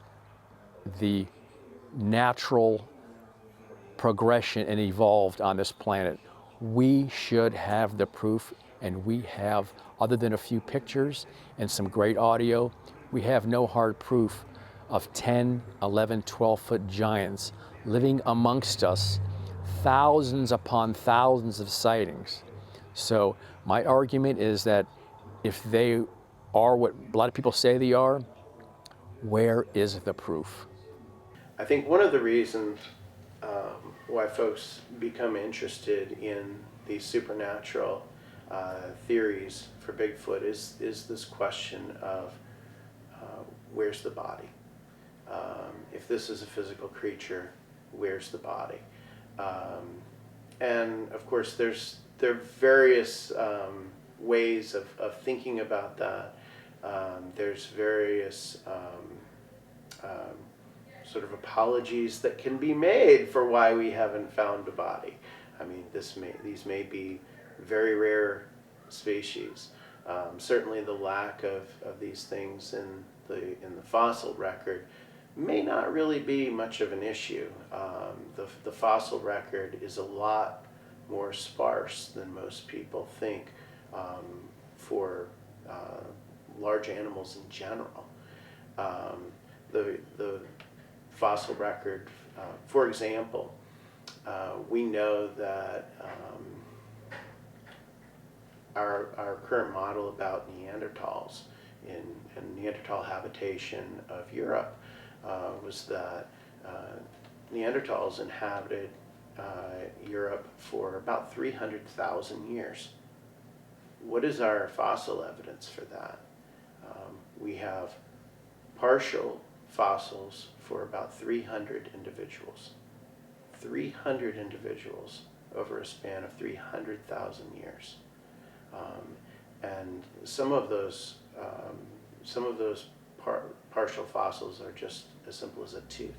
the natural progression and evolved on this planet. We should have the proof, and we have, other than a few pictures and some great audio, we have no hard proof of 10, 11, 12-foot giants living amongst us, thousands upon thousands of sightings. So my argument is that if they are what a lot of people say they are, where is the proof? I think one of the reasons why folks become interested in these supernatural theories for Bigfoot is this question of where's the body? If this is a physical creature, where's the body? And of course, there are various ways of thinking about that. There's various sort of apologies that can be made for why we haven't found a body. I mean, these may be very rare species. Certainly, the lack of these things in the fossil record may not really be much of an issue. The fossil record is a lot more sparse than most people think for large animals in general. The fossil record, for example, we know that our current model about Neanderthals in Neanderthal habitation of Europe was that Neanderthals inhabited Europe for about 300,000 years. What is our fossil evidence for that? We have partial fossils for about 300 individuals. 300 individuals over a span of 300,000 years. And some of those partial fossils are just as simple as a tooth.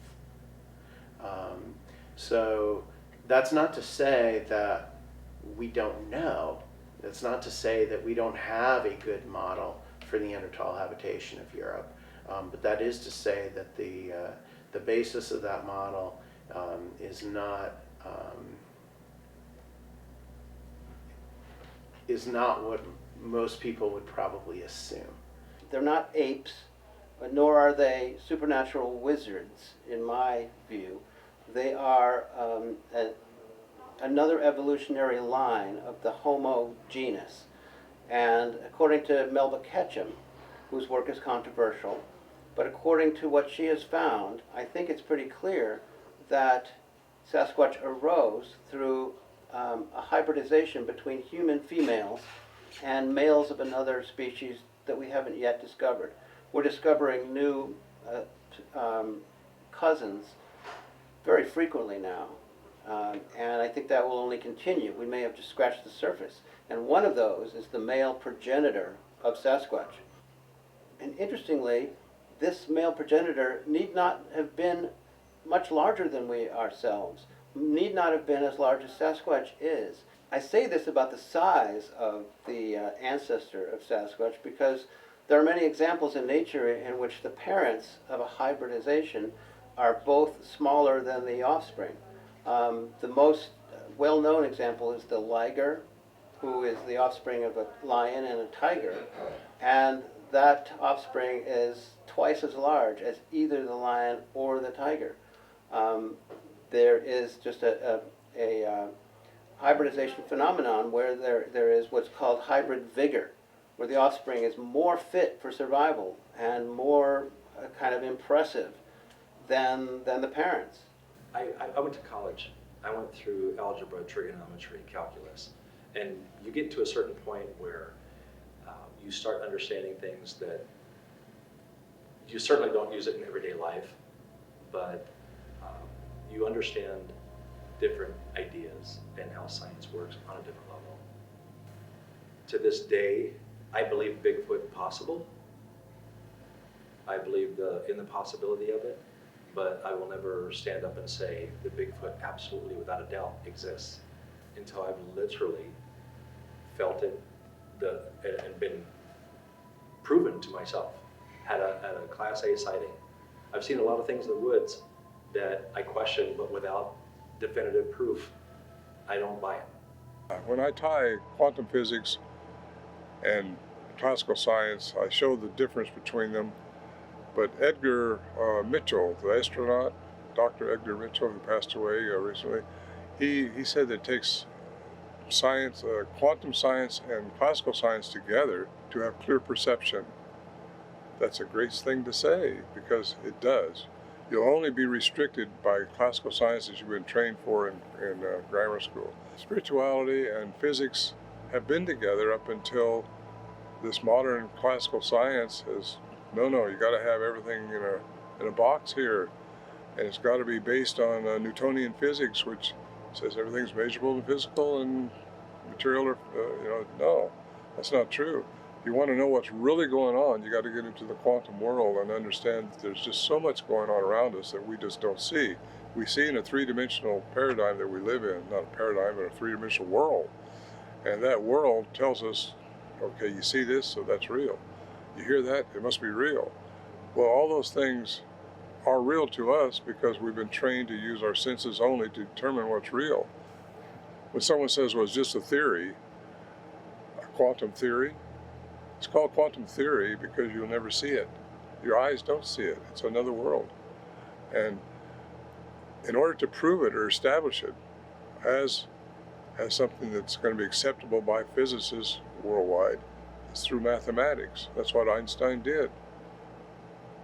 So that's not to say that we don't know. That's not to say that we don't have a good model for Neanderthal habitation of Europe. But that is to say that the basis of that model is not what most people would probably assume. They're not apes, nor are they supernatural wizards, in my view. They are another evolutionary line of the Homo genus. And according to Melba Ketchum, whose work is controversial, but according to what she has found, I think it's pretty clear that Sasquatch arose through a hybridization between human females and males of another species that we haven't yet discovered. We're discovering new cousins very frequently now, and I think that will only continue. We may have just scratched the surface. And one of those is the male progenitor of Sasquatch. And interestingly, this male progenitor need not have been much larger than we ourselves, need not have been as large as Sasquatch is. I say this about the size of the ancestor of Sasquatch because there are many examples in nature in which the parents of a hybridization are both smaller than the offspring. The most well-known example is the liger, who is the offspring of a lion and a tiger, and that offspring is twice as large as either the lion or the tiger. There is just a hybridization phenomenon where there is what's called hybrid vigor, where the offspring is more fit for survival and more kind of impressive than the parents. I went to college. I went through algebra, trigonometry, calculus, and you get to a certain point where you start understanding things that you certainly don't use it in everyday life, but you understand different ideas and how science works on a different level. To this day, I believe Bigfoot possible. I believe in the possibility of it, but I will never stand up and say that Bigfoot absolutely, without a doubt, exists until I've literally felt it and been proven to myself at a Class A sighting. I've seen a lot of things in the woods that I question, but without definitive proof, I don't buy it. When I tie quantum physics and classical science, I show the difference between them. But Edgar Mitchell, the astronaut, Dr. Edgar Mitchell, who passed away recently, he said that it takes science, quantum science and classical science together to have clear perception. That's a great thing to say because it does. You'll only be restricted by classical sciences you've been trained for in grammar school. Spirituality and physics have been together up until this modern classical science has, no, you got to have everything in a box here. And it's got to be based on Newtonian physics, which says everything's measurable and physical and material, no, that's not true. If you want to know what's really going on, you got to get into the quantum world and understand that there's just so much going on around us that we just don't see. We see in a three-dimensional paradigm that we live in, not a paradigm, but a three-dimensional world. And that world tells us, okay, you see this, so that's real. You hear that, it must be real. Well, all those things are real to us because we've been trained to use our senses only to determine what's real. When someone says, well, it's just a theory, a quantum theory, it's called quantum theory because you'll never see it. Your eyes don't see it. It's another world. And in order to prove it or establish it as something that's going to be acceptable by physicists worldwide, it's through mathematics. That's what Einstein did.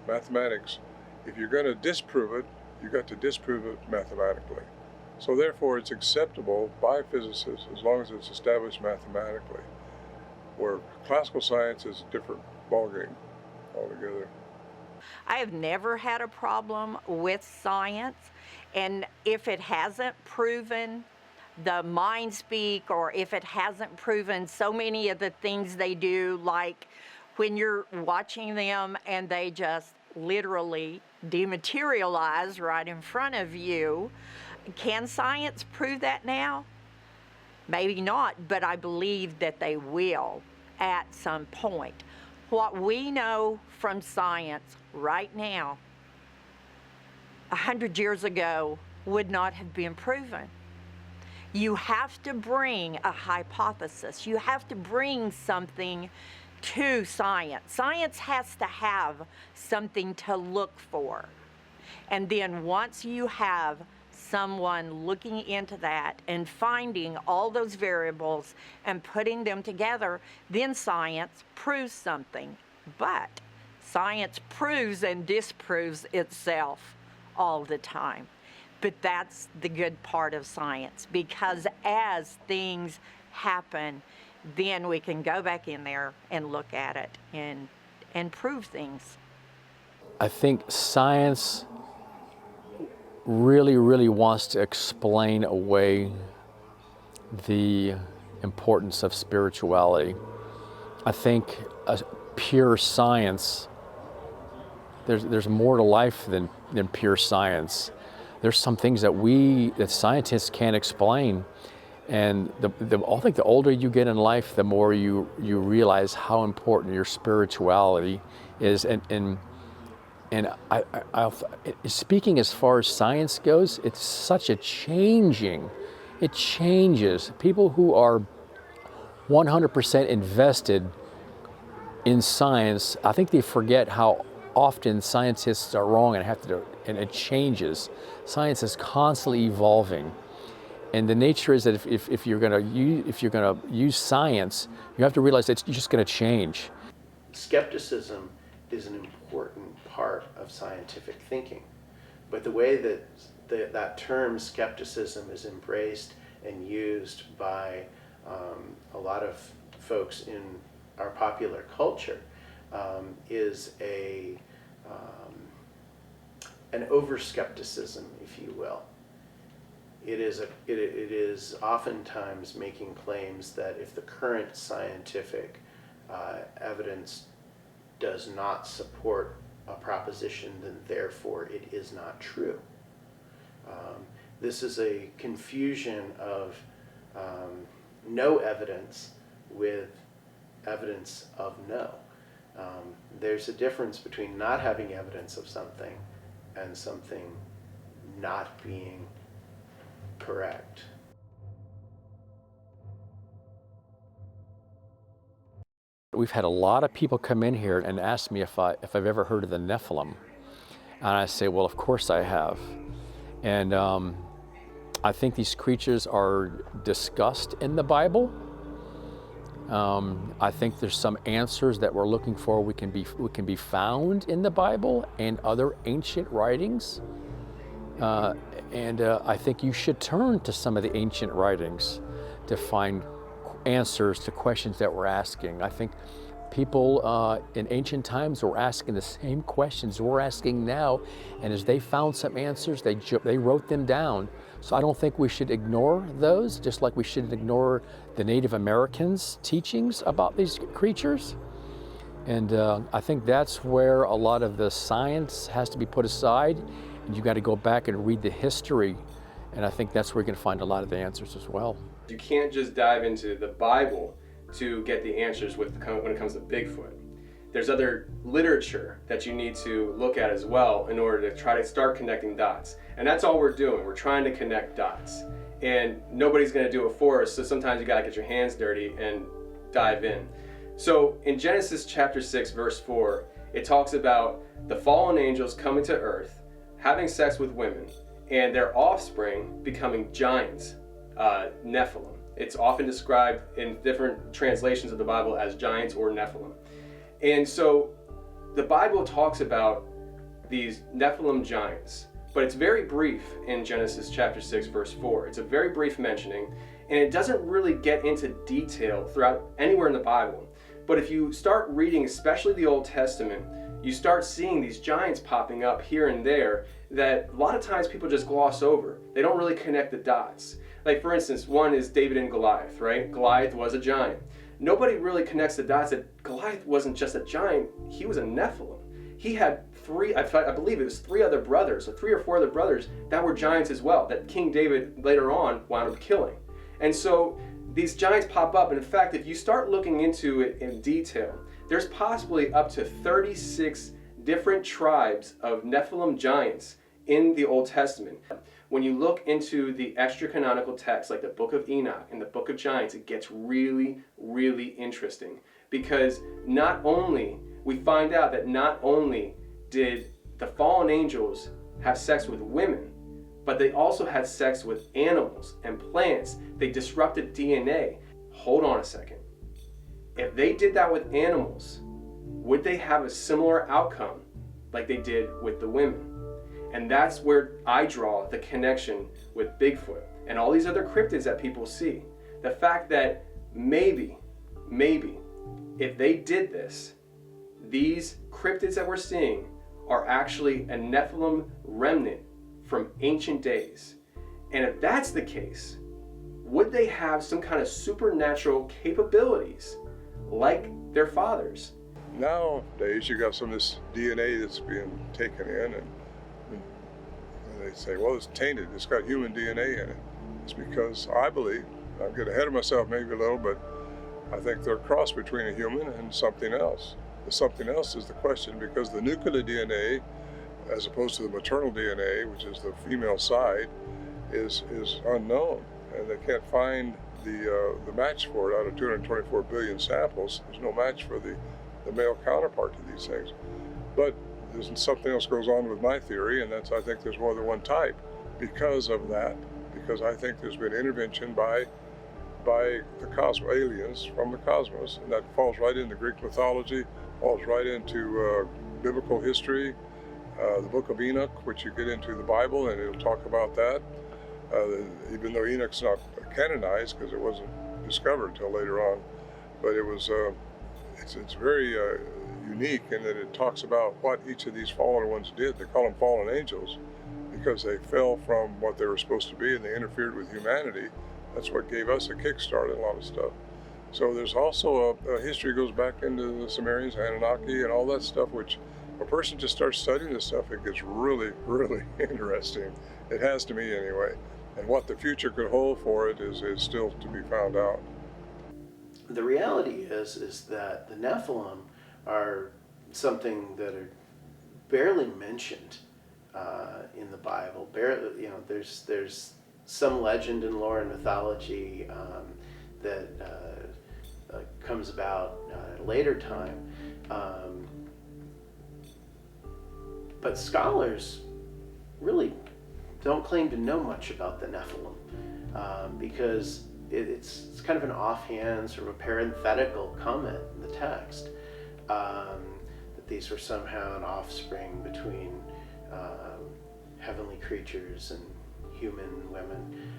Mathematics. If you're going to disprove it, you've got to disprove it mathematically. So therefore, it's acceptable by physicists as long as it's established mathematically. Where classical science is a different ballgame altogether. I have never had a problem with science, and if it hasn't proven the mind speak, or if it hasn't proven so many of the things they do, like when you're watching them and they just literally dematerialize right in front of you, can science prove that now? Maybe not, but I believe that they will at some point. What we know from science right now, 100 years ago, would not have been proven. You have to bring a hypothesis. You have to bring something to science. Science has to have something to look for. And then once you have someone looking into that and finding all those variables and putting them together, then science proves something. But science proves and disproves itself all the time. But that's the good part of science, because as things happen, then we can go back in there and look at it and prove things. I think science really wants to explain away the importance of spirituality. I think a pure science, there's more to life than pure science. There's some things that scientists can't explain, and I think the older you get in life, the more you realize how important your spirituality is. And speaking as far as science goes, it's such a changing. It changes. People who are 100% invested in science, I think they forget how often scientists are wrong and it changes. Science is constantly evolving, and the nature is that if you're going to use science, you have to realize that it's just going to change. Skepticism is an important part of scientific thinking, but the way that term skepticism is embraced and used by a lot of folks in our popular culture is an over-skepticism, if you will. It is oftentimes making claims that if the current scientific evidence does not support a proposition, then therefore it is not true. This is a confusion of no evidence with evidence of no. There's a difference between not having evidence of something and something not being correct. We've had a lot of people come in here and ask me if I've ever heard of the Nephilim. And I say, well, of course I have. And I think these creatures are discussed in the Bible. I think there's some answers that we're looking for we can be found in the Bible and other ancient writings. I think you should turn to some of the ancient writings to find answers to questions that we're asking. I think people in ancient times were asking the same questions we're asking now, and as they found some answers, they wrote them down. So I don't think we should ignore those, just like we shouldn't ignore the Native Americans' teachings about these creatures. And I think that's where a lot of the science has to be put aside, and you got to go back and read the history, and I think that's where you're going to find a lot of the answers as well. You can't just dive into the Bible to get the answers when it comes to Bigfoot. There's other literature that you need to look at as well in order to try to start connecting dots. And that's all we're doing. We're trying to connect dots. And nobody's going to do it for us, so sometimes you got to get your hands dirty and dive in. So in Genesis chapter 6, verse 4, it talks about the fallen angels coming to earth, having sex with women, and their offspring becoming giants, Nephilim. It's often described in different translations of the Bible as giants or Nephilim. And so the Bible talks about these Nephilim giants, but it's very brief in Genesis chapter 6, verse 4. It's a very brief mentioning, and it doesn't really get into detail throughout anywhere in the Bible. But if you start reading, especially the Old Testament, you start seeing these giants popping up here and there that a lot of times people just gloss over. They don't really connect the dots. Like for instance, one is David and Goliath, right? Goliath was a giant. Nobody really connects the dots that Goliath wasn't just a giant, he was a Nephilim. He had I believe it was three or four other brothers that were giants as well, that King David later on wound up killing. And so these giants pop up, and in fact, if you start looking into it in detail, there's possibly up to 36 different tribes of Nephilim giants in the Old Testament. When you look into the extra canonical texts like the Book of Enoch and the Book of Giants, it gets really, really interesting, because we find out that not only did the fallen angels have sex with women, but they also had sex with animals and plants. They disrupted DNA. Hold on a second. If they did that with animals, would they have a similar outcome like they did with the women? And that's where I draw the connection with Bigfoot and all these other cryptids that people see. The fact that maybe, if they did this, these cryptids that we're seeing are actually a Nephilim remnant from ancient days. And if that's the case, would they have some kind of supernatural capabilities like their fathers? Nowadays, you got some of this DNA that's being taken in, and they say, well, it's tainted, it's got human DNA in it. It's because I believe, I'm getting ahead of myself maybe a little, but I think they're a cross between a human and something else. The something else is the question, because the nuclear DNA, as opposed to the maternal DNA, which is the female side, is unknown, and they can't find the match for it. Out of 224 billion samples, there's no match for the male counterpart to these things. But there's something else goes on with my theory, and that's, I think there's more than one type because of that, because I think there's been intervention by the aliens from the cosmos, and that falls right into Greek mythology, falls right into biblical history, the Book of Enoch, which you get into the Bible, and it'll talk about that. Even though Enoch's not canonized because it wasn't discovered until later on, but it was. It's very unique in that it talks about what each of these fallen ones did. They call them fallen angels because they fell from what they were supposed to be and they interfered with humanity. That's what gave us a kickstart in a lot of stuff. So there's also a history goes back into the Sumerians, Anunnaki, and all that stuff, which a person just starts studying this stuff, it gets really, really interesting. It has to me anyway. And what the future could hold for it is still to be found out. The reality is that the Nephilim are something that are barely mentioned in the Bible. Barely, there's some legend and lore and mythology that comes about at a later time, but scholars really don't claim to know much about the Nephilim because it's kind of an offhand, sort of a parenthetical comment in the text, that these were somehow an offspring between heavenly creatures and human women.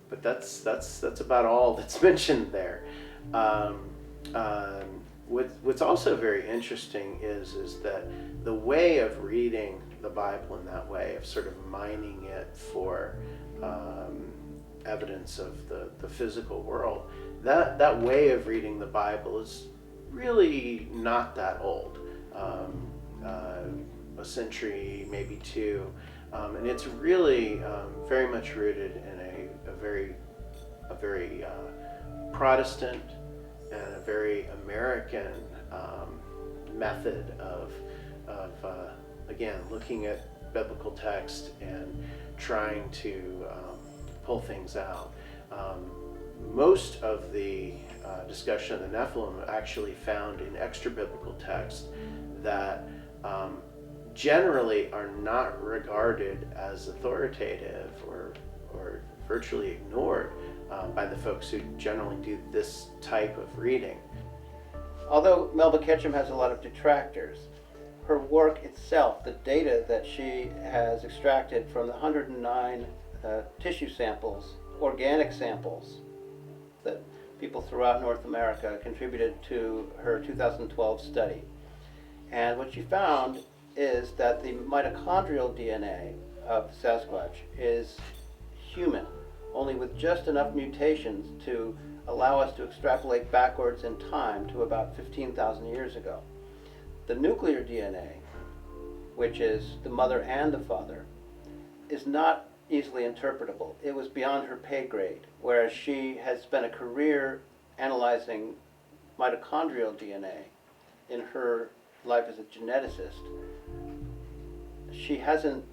But that's about all that's mentioned there. What's also very interesting is that the way of reading the Bible in that way, of sort of mining it for evidence of the physical world, that way of reading the Bible is really not that old. A century, maybe two, and it's really very much rooted in a very Protestant and a very American method of again, looking at biblical text and trying to pull things out. Most of the discussion of the Nephilim actually found in extra biblical texts that generally are not regarded as authoritative or virtually ignored by the folks who generally do this type of reading. Although Melba Ketchum has a lot of detractors, her work itself, the data that she has extracted from the 109 tissue samples, organic samples, that people throughout North America contributed to her 2012 study. And what she found is that the mitochondrial DNA of Sasquatch is human, only with just enough mutations to allow us to extrapolate backwards in time to about 15,000 years ago. The nuclear DNA, which is the mother and the father, is not easily interpretable. It was beyond her pay grade, whereas she has spent a career analyzing mitochondrial DNA in her life as a geneticist. She hasn't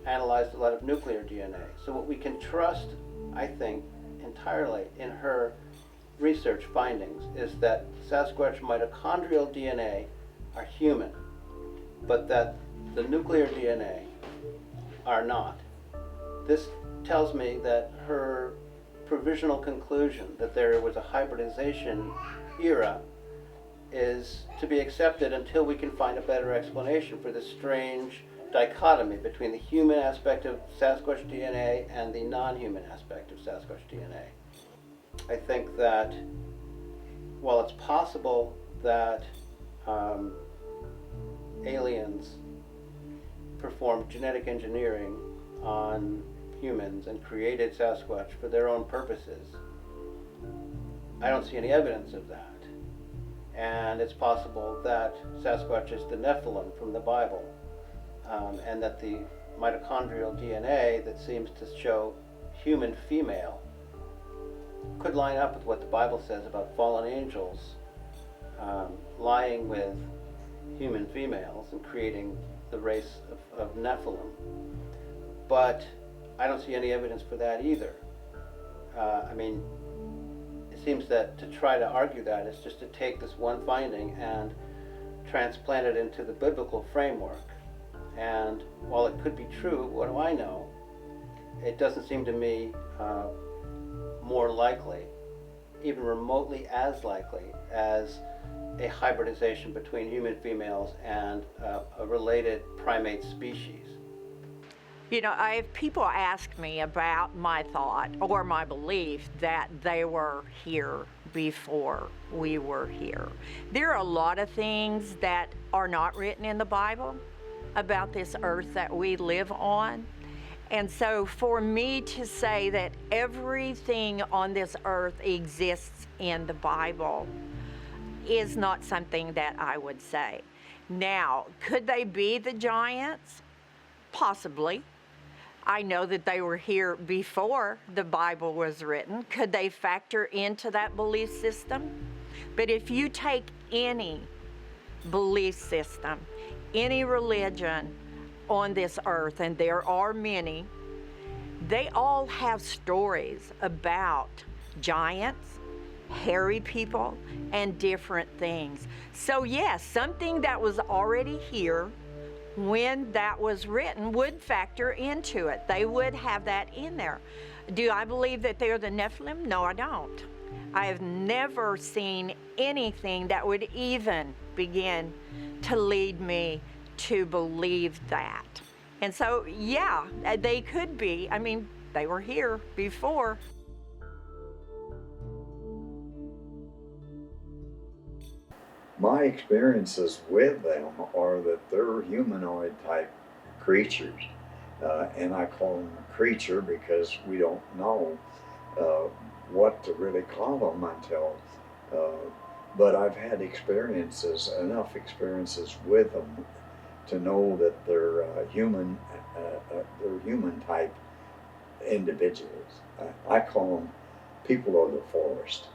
analyzed a lot of nuclear DNA. So what we can trust, I think, entirely in her research findings is that Sasquatch mitochondrial DNA are human, but that the nuclear DNA are not. This tells me that her provisional conclusion that there was a hybridization era is to be accepted until we can find a better explanation for this strange dichotomy between the human aspect of Sasquatch DNA and the non-human aspect of Sasquatch DNA. I think that while it's possible that aliens performed genetic engineering on humans and created Sasquatch for their own purposes, I don't see any evidence of that. And it's possible that Sasquatch is the Nephilim from the Bible, and that the mitochondrial DNA that seems to show human female could line up with what the Bible says about fallen angels lying with human females and creating the race of Nephilim. But I don't see any evidence for that either. I mean, it seems that to try to argue that is just to take this one finding and transplant it into the biblical framework. And while it could be true, what do I know? It doesn't seem to me more likely, even remotely as likely, as a hybridization between human females and a related primate species. You know, people ask me about my thought or my belief that they were here before we were here. There are a lot of things that are not written in the Bible about this earth that we live on. And so for me to say that everything on this earth exists in the Bible is not something that I would say. Now, could they be the giants? Possibly. I know that they were here before the Bible was written. Could they factor into that belief system? But if you take any belief system, any religion on this earth, and there are many, they all have stories about giants, hairy people, and different things. So yes, something that was already here when that was written would factor into it. They would have that in there. Do I believe that they're the Nephilim? No, I don't. I have never seen anything that would even begin to lead me to believe that. And so, yeah, they could be. I mean, they were here before. My experiences with them are that they're humanoid type creatures. And I call them a creature because we don't know what to really call them until, but I've had experiences, enough experiences with them to know that they're human type individuals. I call them people of the forest,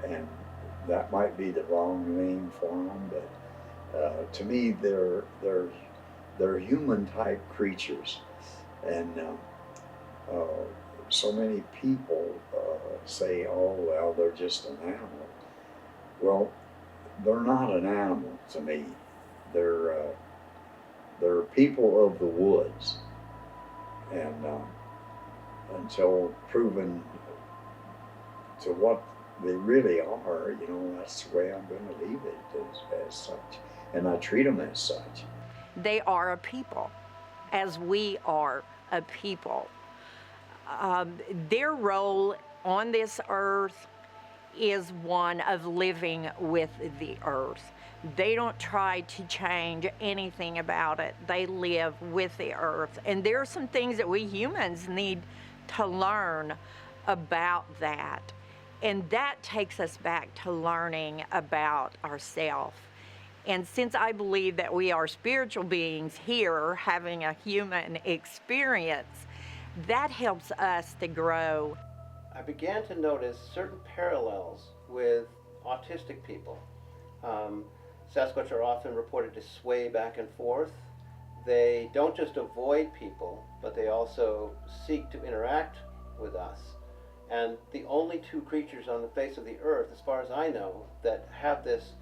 and that might be the wrong name for them, but to me they're human type creatures. And so many people say, oh well, they're just an animal. Well, they're not an animal to me. They're people of the woods, and until proven to what they really are, you know, that's the way I'm going to leave it as such, and I treat them as such. They are a people, as we are a people. Their role on this earth is one of living with the earth. They don't try to change anything about it. They live with the earth. And there are some things that we humans need to learn about that. And that takes us back to learning about ourselves. And since I believe that we are spiritual beings here having a human experience, that helps us to grow. I began to notice certain parallels with autistic people. Sasquatch are often reported to sway back and forth. They don't just avoid people, but they also seek to interact with us. And the only two creatures on the face of the earth, as far as I know, that have this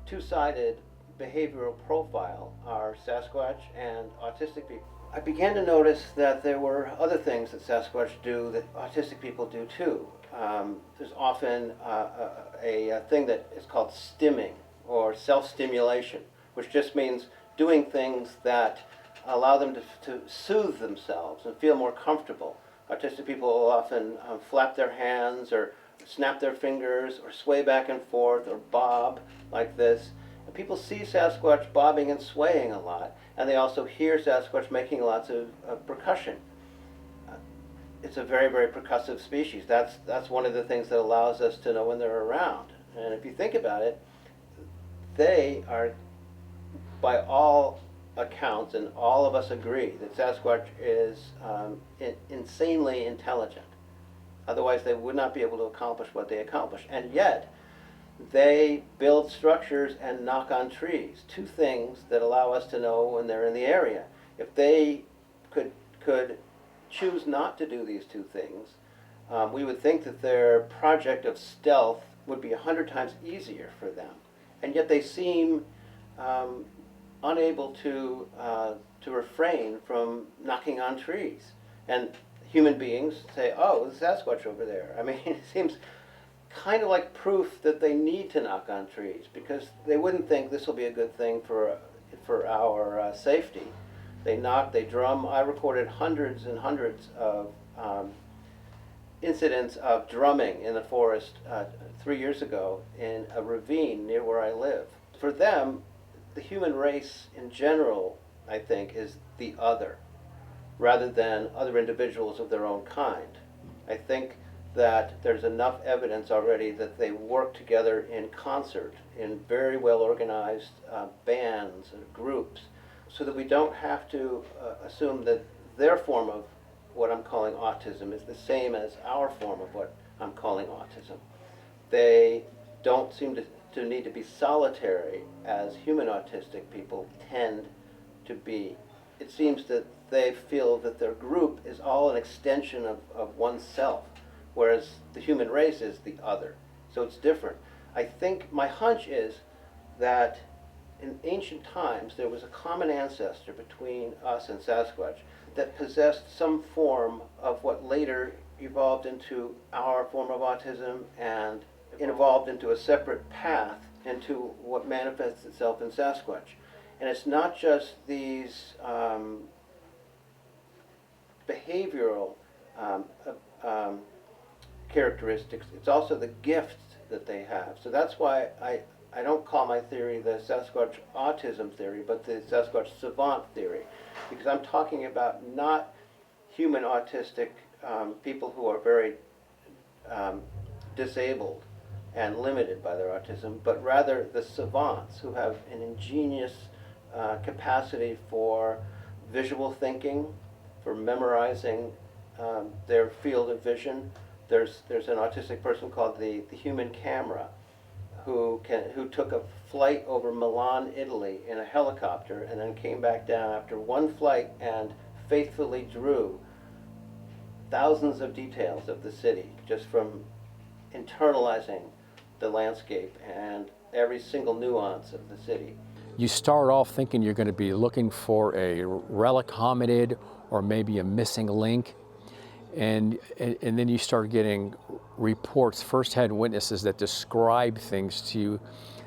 two-sided behavioral profile are Sasquatch and autistic people. I began to notice that there were other things that Sasquatch do that autistic people do too. There's often a thing that is called stimming, or self-stimulation, which just means doing things that allow them to soothe themselves and feel more comfortable. Autistic people will often flap their hands or snap their fingers or sway back and forth or bob like this. And people see Sasquatch bobbing and swaying a lot, and they also hear Sasquatch making lots of percussion. It's a very, very percussive species. That's one of the things that allows us to know when they're around. And if you think about it, they are, by all accounts, and all of us agree, that Sasquatch is insanely intelligent. Otherwise they would not be able to accomplish what they accomplish. And yet, they build structures and knock on trees, two things that allow us to know when they're in the area. If they could choose not to do these two things, we would think that their project of stealth would be 100 times easier for them. And yet they seem unable to refrain from knocking on trees. And human beings say, oh, there's a Sasquatch over there. I mean, it seems kind of like proof that they need to knock on trees, because they wouldn't think this will be a good thing for our safety. They knock, they drum. I recorded hundreds and hundreds of incidents of drumming in the forest 3 years ago in a ravine near where I live. For them, the human race in general, I think, is the other, rather than other individuals of their own kind. I think that there's enough evidence already that they work together in concert, in very well organized bands and groups, so that we don't have to assume that their form of what I'm calling autism is the same as our form of what I'm calling autism. They don't seem to need to be solitary as human autistic people tend to be. It seems that they feel that their group is all an extension of oneself, whereas the human race is the other. So it's different. I think my hunch is that in ancient times there was a common ancestor between us and Sasquatch that possessed some form of what later evolved into our form of autism and evolved into a separate path into what manifests itself in Sasquatch. And it's not just these behavioral characteristics, it's also the gifts that they have. So that's why I don't call my theory the Sasquatch autism theory, but the Sasquatch savant theory, because I'm talking about not human autistic people who are very disabled and limited by their autism, but rather the savants who have an ingenious capacity for visual thinking, for memorizing their field of vision. There's an autistic person called the human camera who took a flight over Milan, Italy in a helicopter and then came back down after one flight and faithfully drew thousands of details of the city just from internalizing the landscape and every single nuance of the city. You start off thinking you're going to be looking for a relic hominid or maybe a missing link, and then you start getting reports, first-hand witnesses that describe things to you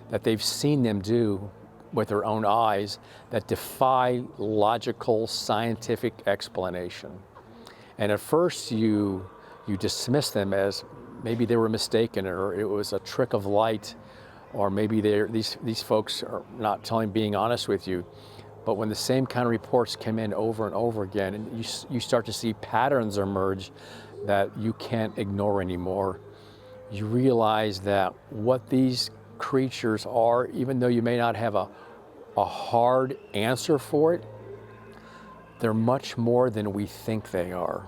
that they've seen them do with their own eyes that defy logical, scientific explanation. And at first you dismiss them as maybe they were mistaken, or it was a trick of light, or maybe these folks are not being honest with you. But when the same kind of reports come in over and over again, and you start to see patterns emerge that you can't ignore anymore, you realize that what these creatures are, even though you may not have a hard answer for it, they're much more than we think they are.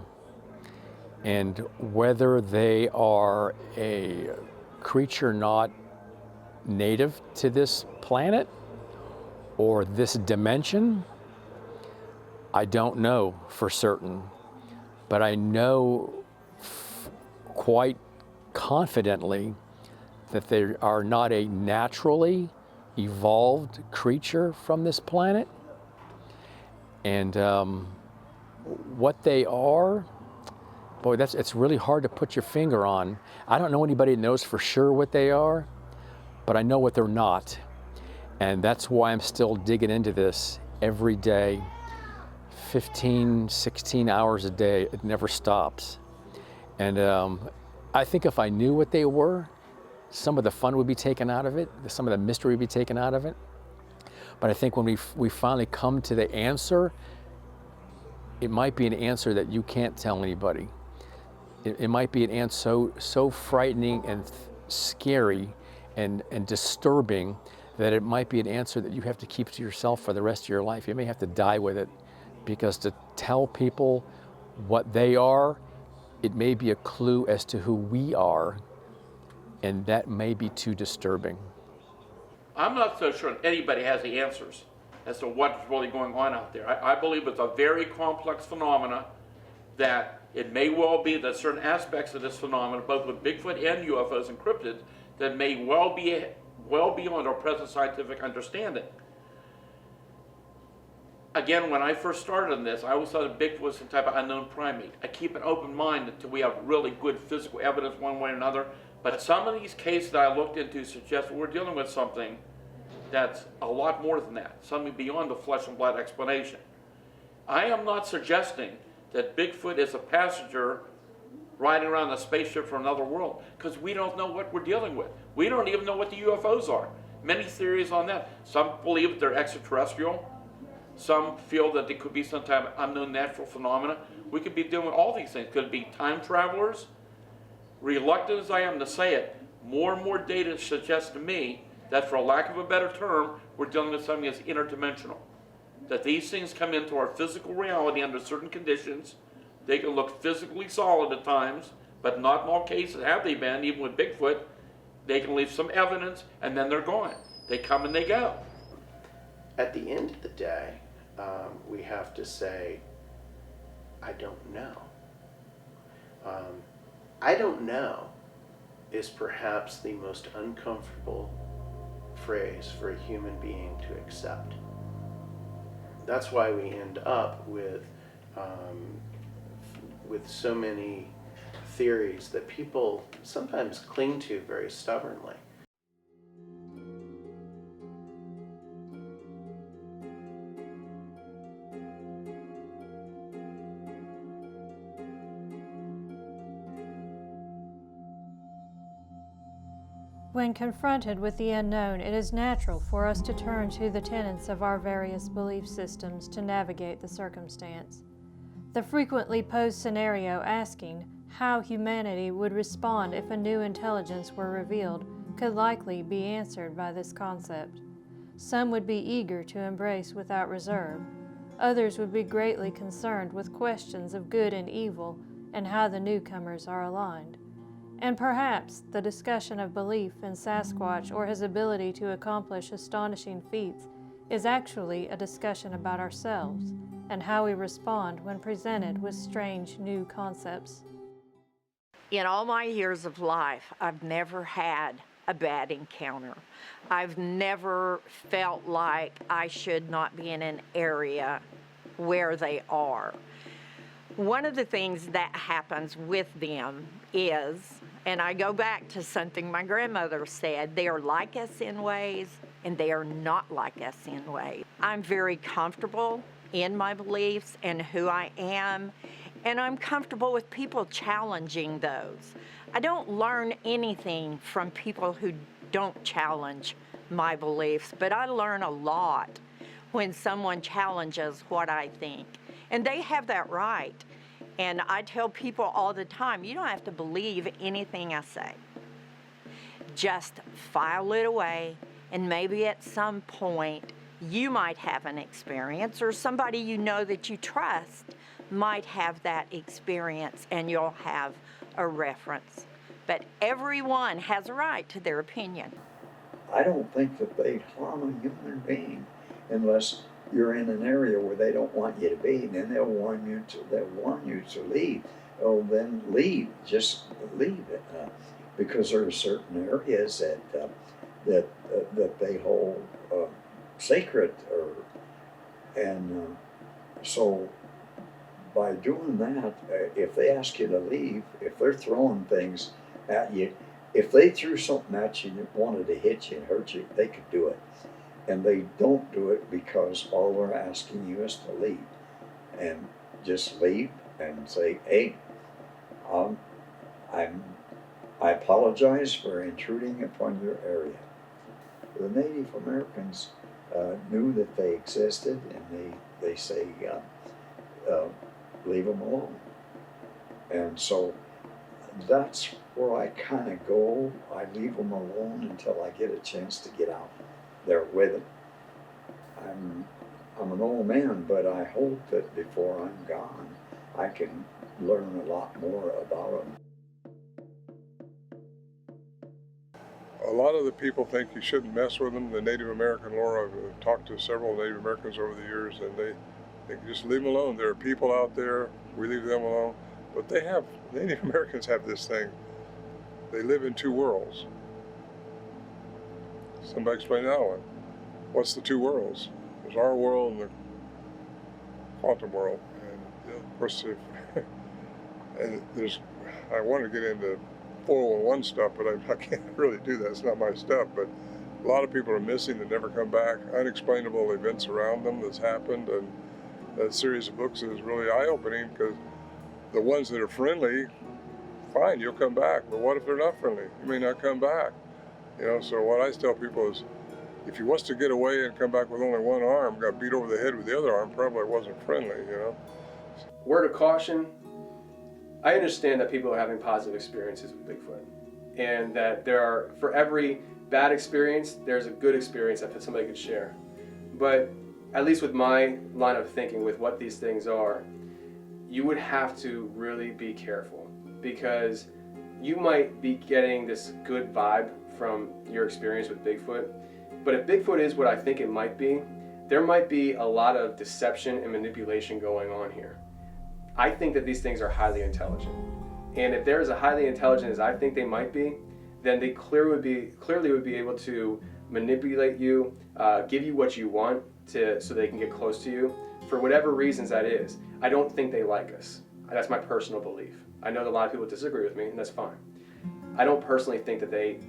And whether they are a creature not native to this planet or this dimension, I don't know for certain, but I know quite confidently that they are not a naturally evolved creature from this planet. And what they are, boy, it's really hard to put your finger on. I don't know anybody that knows for sure what they are, but I know what they're not. And that's why I'm still digging into this every day, 15, 16 hours a day. It never stops. And I think if I knew what they were, some of the fun would be taken out of it, some of the mystery would be taken out of it. But I think when we finally come to the answer, it might be an answer that you can't tell anybody. It might be an answer so frightening and scary and disturbing that it might be an answer that you have to keep to yourself for the rest of your life. You may have to die with it, because to tell people what they are, it may be a clue as to who we are, and that may be too disturbing. I'm not so sure anybody has the answers as to what's really going on out there. I believe it's a very complex phenomena, that it may well be that certain aspects of this phenomena, both with Bigfoot and UFOs and cryptids, that may well be well beyond our present scientific understanding. Again, when I first started on this, I always thought that Bigfoot was some type of unknown primate. I keep an open mind until we have really good physical evidence one way or another. But some of these cases that I looked into suggest we're dealing with something that's a lot more than that, something beyond the flesh and blood explanation. I am not suggesting that Bigfoot is a passenger riding around a spaceship from another world, because we don't know what we're dealing with. We don't even know what the UFOs are. Many theories on that. Some believe they're extraterrestrial. Some feel that they could be some type of unknown natural phenomena. We could be dealing with all these things. Could it be time travelers? Reluctant as I am to say it, more and more data suggests to me that, for a lack of a better term, we're dealing with something that's interdimensional. That these things come into our physical reality under certain conditions. They can look physically solid at times, but not in all cases have they been. Even with Bigfoot, they can leave some evidence and then they're gone. They come and they go. At the end of the day, we have to say, I don't know. I don't know is perhaps the most uncomfortable phrase for a human being to accept. That's why we end up with with so many theories that people sometimes cling to very stubbornly. When confronted with the unknown, it is natural for us to turn to the tenets of our various belief systems to navigate the circumstance. The frequently posed scenario asking how humanity would respond if a new intelligence were revealed could likely be answered by this concept. Some would be eager to embrace without reserve. Others would be greatly concerned with questions of good and evil and how the newcomers are aligned. And perhaps the discussion of belief in Sasquatch or his ability to accomplish astonishing feats is actually a discussion about ourselves and how we respond when presented with strange new concepts. In all my years of life, I've never had a bad encounter. I've never felt like I should not be in an area where they are. One of the things that happens with them is, and I go back to something my grandmother said, they are like us in ways and they are not like us in ways. I'm very comfortable in my beliefs and who I am, and I'm comfortable with people challenging those. I don't learn anything from people who don't challenge my beliefs, but I learn a lot when someone challenges what I think. And they have that right. And I tell people all the time, you don't have to believe anything I say. Just file it away, and maybe at some point you might have an experience, or somebody you know that you trust might have that experience, and you'll have a reference. But everyone has a right to their opinion. I don't think that they'd harm a human being unless you're in an area where they don't want you to be, and then they'll warn you to leave. Oh, then leave. Just leave it, because there are certain areas that they hold sacred, and so by doing that, if they ask you to leave, if they're throwing things at you, if they threw something at you that wanted to hit you and hurt you, they could do it. And they don't do it because all they're asking you is to leave. And just leave and say, hey, I apologize for intruding upon your area. The Native Americans knew that they existed, and they say, leave them alone. And so that's where I kind of go. I leave them alone until I get a chance to get out there with them. I'm an old man, but I hope that before I'm gone, I can learn a lot more about them. A lot of the people think you shouldn't mess with them. The Native American lore, I've talked to several Native Americans over the years, and they just leave them alone. There are people out there, we leave them alone. But Native Americans have this thing. They live in two worlds. Somebody explain that one. What's the two worlds? There's our world and the quantum world. And of course, I want to get into 411 stuff, but I can't really do that. It's not my stuff. But a lot of people are missing that never come back. Unexplainable events around them that's happened, and that series of books is really eye-opening, because the ones that are friendly, fine, you'll come back. But what if they're not friendly? You may not come back. So what I tell people is, if he wants to get away and come back with only one arm, got beat over the head with the other arm, probably wasn't friendly, Word of caution, I understand that people are having positive experiences with Bigfoot, and that for every bad experience, there's a good experience that somebody could share. But at least with my line of thinking, with what these things are, you would have to really be careful, because you might be getting this good vibe from your experience with Bigfoot, but if Bigfoot is what I think it might be, there might be a lot of deception and manipulation going on here. I think that these things are highly intelligent, and if they're as highly intelligent as I think they might be, then they clearly would be able to manipulate you, give you what you want so they can get close to you, for whatever reasons that is. I don't think they like us. That's my personal belief. I know that a lot of people disagree with me, and that's fine. I don't personally think that they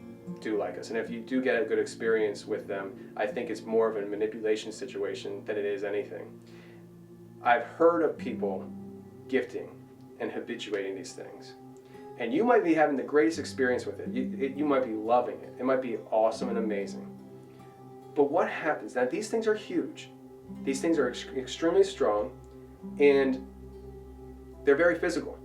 do like us, and if you do get a good experience with them, I think it's more of a manipulation situation than it is anything. I've heard of people gifting and habituating these things, and you might be having the greatest experience with it. You might be loving it. It might be awesome and amazing. But what happens? Now, these things are huge. These things are extremely strong, and they're very physical.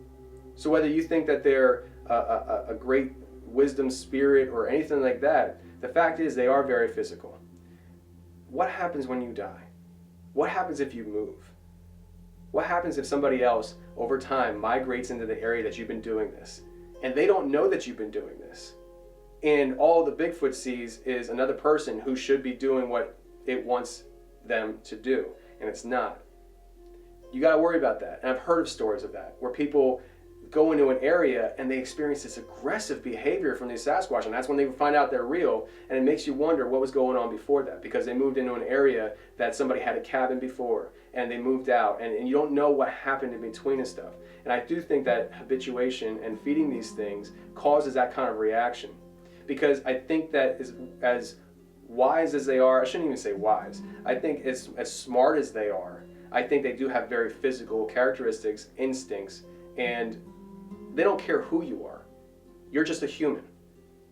So whether you think that they're a great wisdom spirit or anything like that, the fact is they are very physical. What happens when you die? What happens if you move? What happens if somebody else over time migrates into the area that you've been doing this, and they don't know that you've been doing this, and all the Bigfoot sees is another person who should be doing what it wants them to do, and it's not? You got to worry about that. And I've heard of stories of that, where people go into an area and they experience this aggressive behavior from these Sasquatch, and that's when they find out they're real, and it makes you wonder what was going on before that, because they moved into an area that somebody had a cabin before, and they moved out, and you don't know what happened in between and stuff. And I do think that habituation and feeding these things causes that kind of reaction, because I think that as wise as they are, I shouldn't even say wise, I think as smart as they are, I think they do have very physical characteristics, instincts, and they don't care who you are. You're just a human,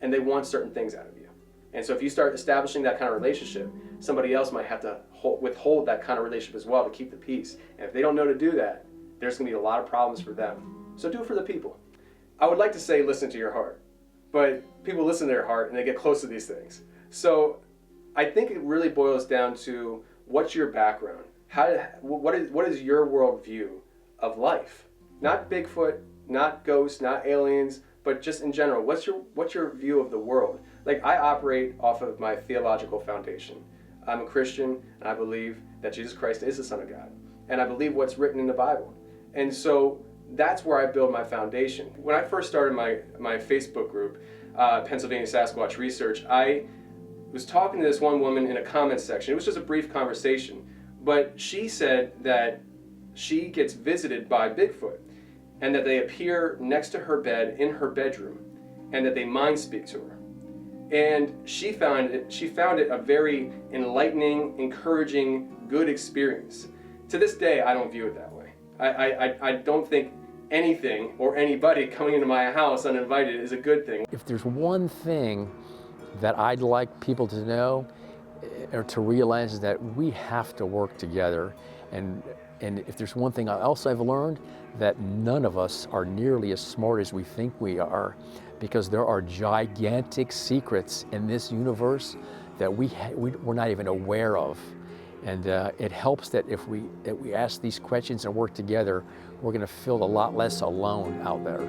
and they want certain things out of you. And so if you start establishing that kind of relationship, somebody else might have to withhold that kind of relationship as well to keep the peace. And if they don't know to do that, there's going to be a lot of problems for them. So do it for the people. I would like to say listen to your heart, but people listen to their heart and they get close to these things. So I think it really boils down to what's your background? What is your worldview of life? Not Bigfoot, not ghosts, not aliens, but just in general. What's your view of the world? Like, I operate off of my theological foundation. I'm a Christian, and I believe that Jesus Christ is the Son of God. And I believe what's written in the Bible. And so that's where I build my foundation. When I first started my Facebook group, Pennsylvania Sasquatch Research, I was talking to this one woman in a comments section. It was just a brief conversation, but she said that she gets visited by Bigfoot, and that they appear next to her bed in her bedroom, and that they mind speak to her. And she found it a very enlightening, encouraging, good experience. To this day, I don't view it that way. I don't think anything or anybody coming into my house uninvited is a good thing. If there's one thing that I'd like people to know or to realize, is that we have to work together. And if there's one thing else I've learned, that none of us are nearly as smart as we think we are, because there are gigantic secrets in this universe that we're not even aware of. And it helps that if we ask these questions and work together, we're going to feel a lot less alone out there.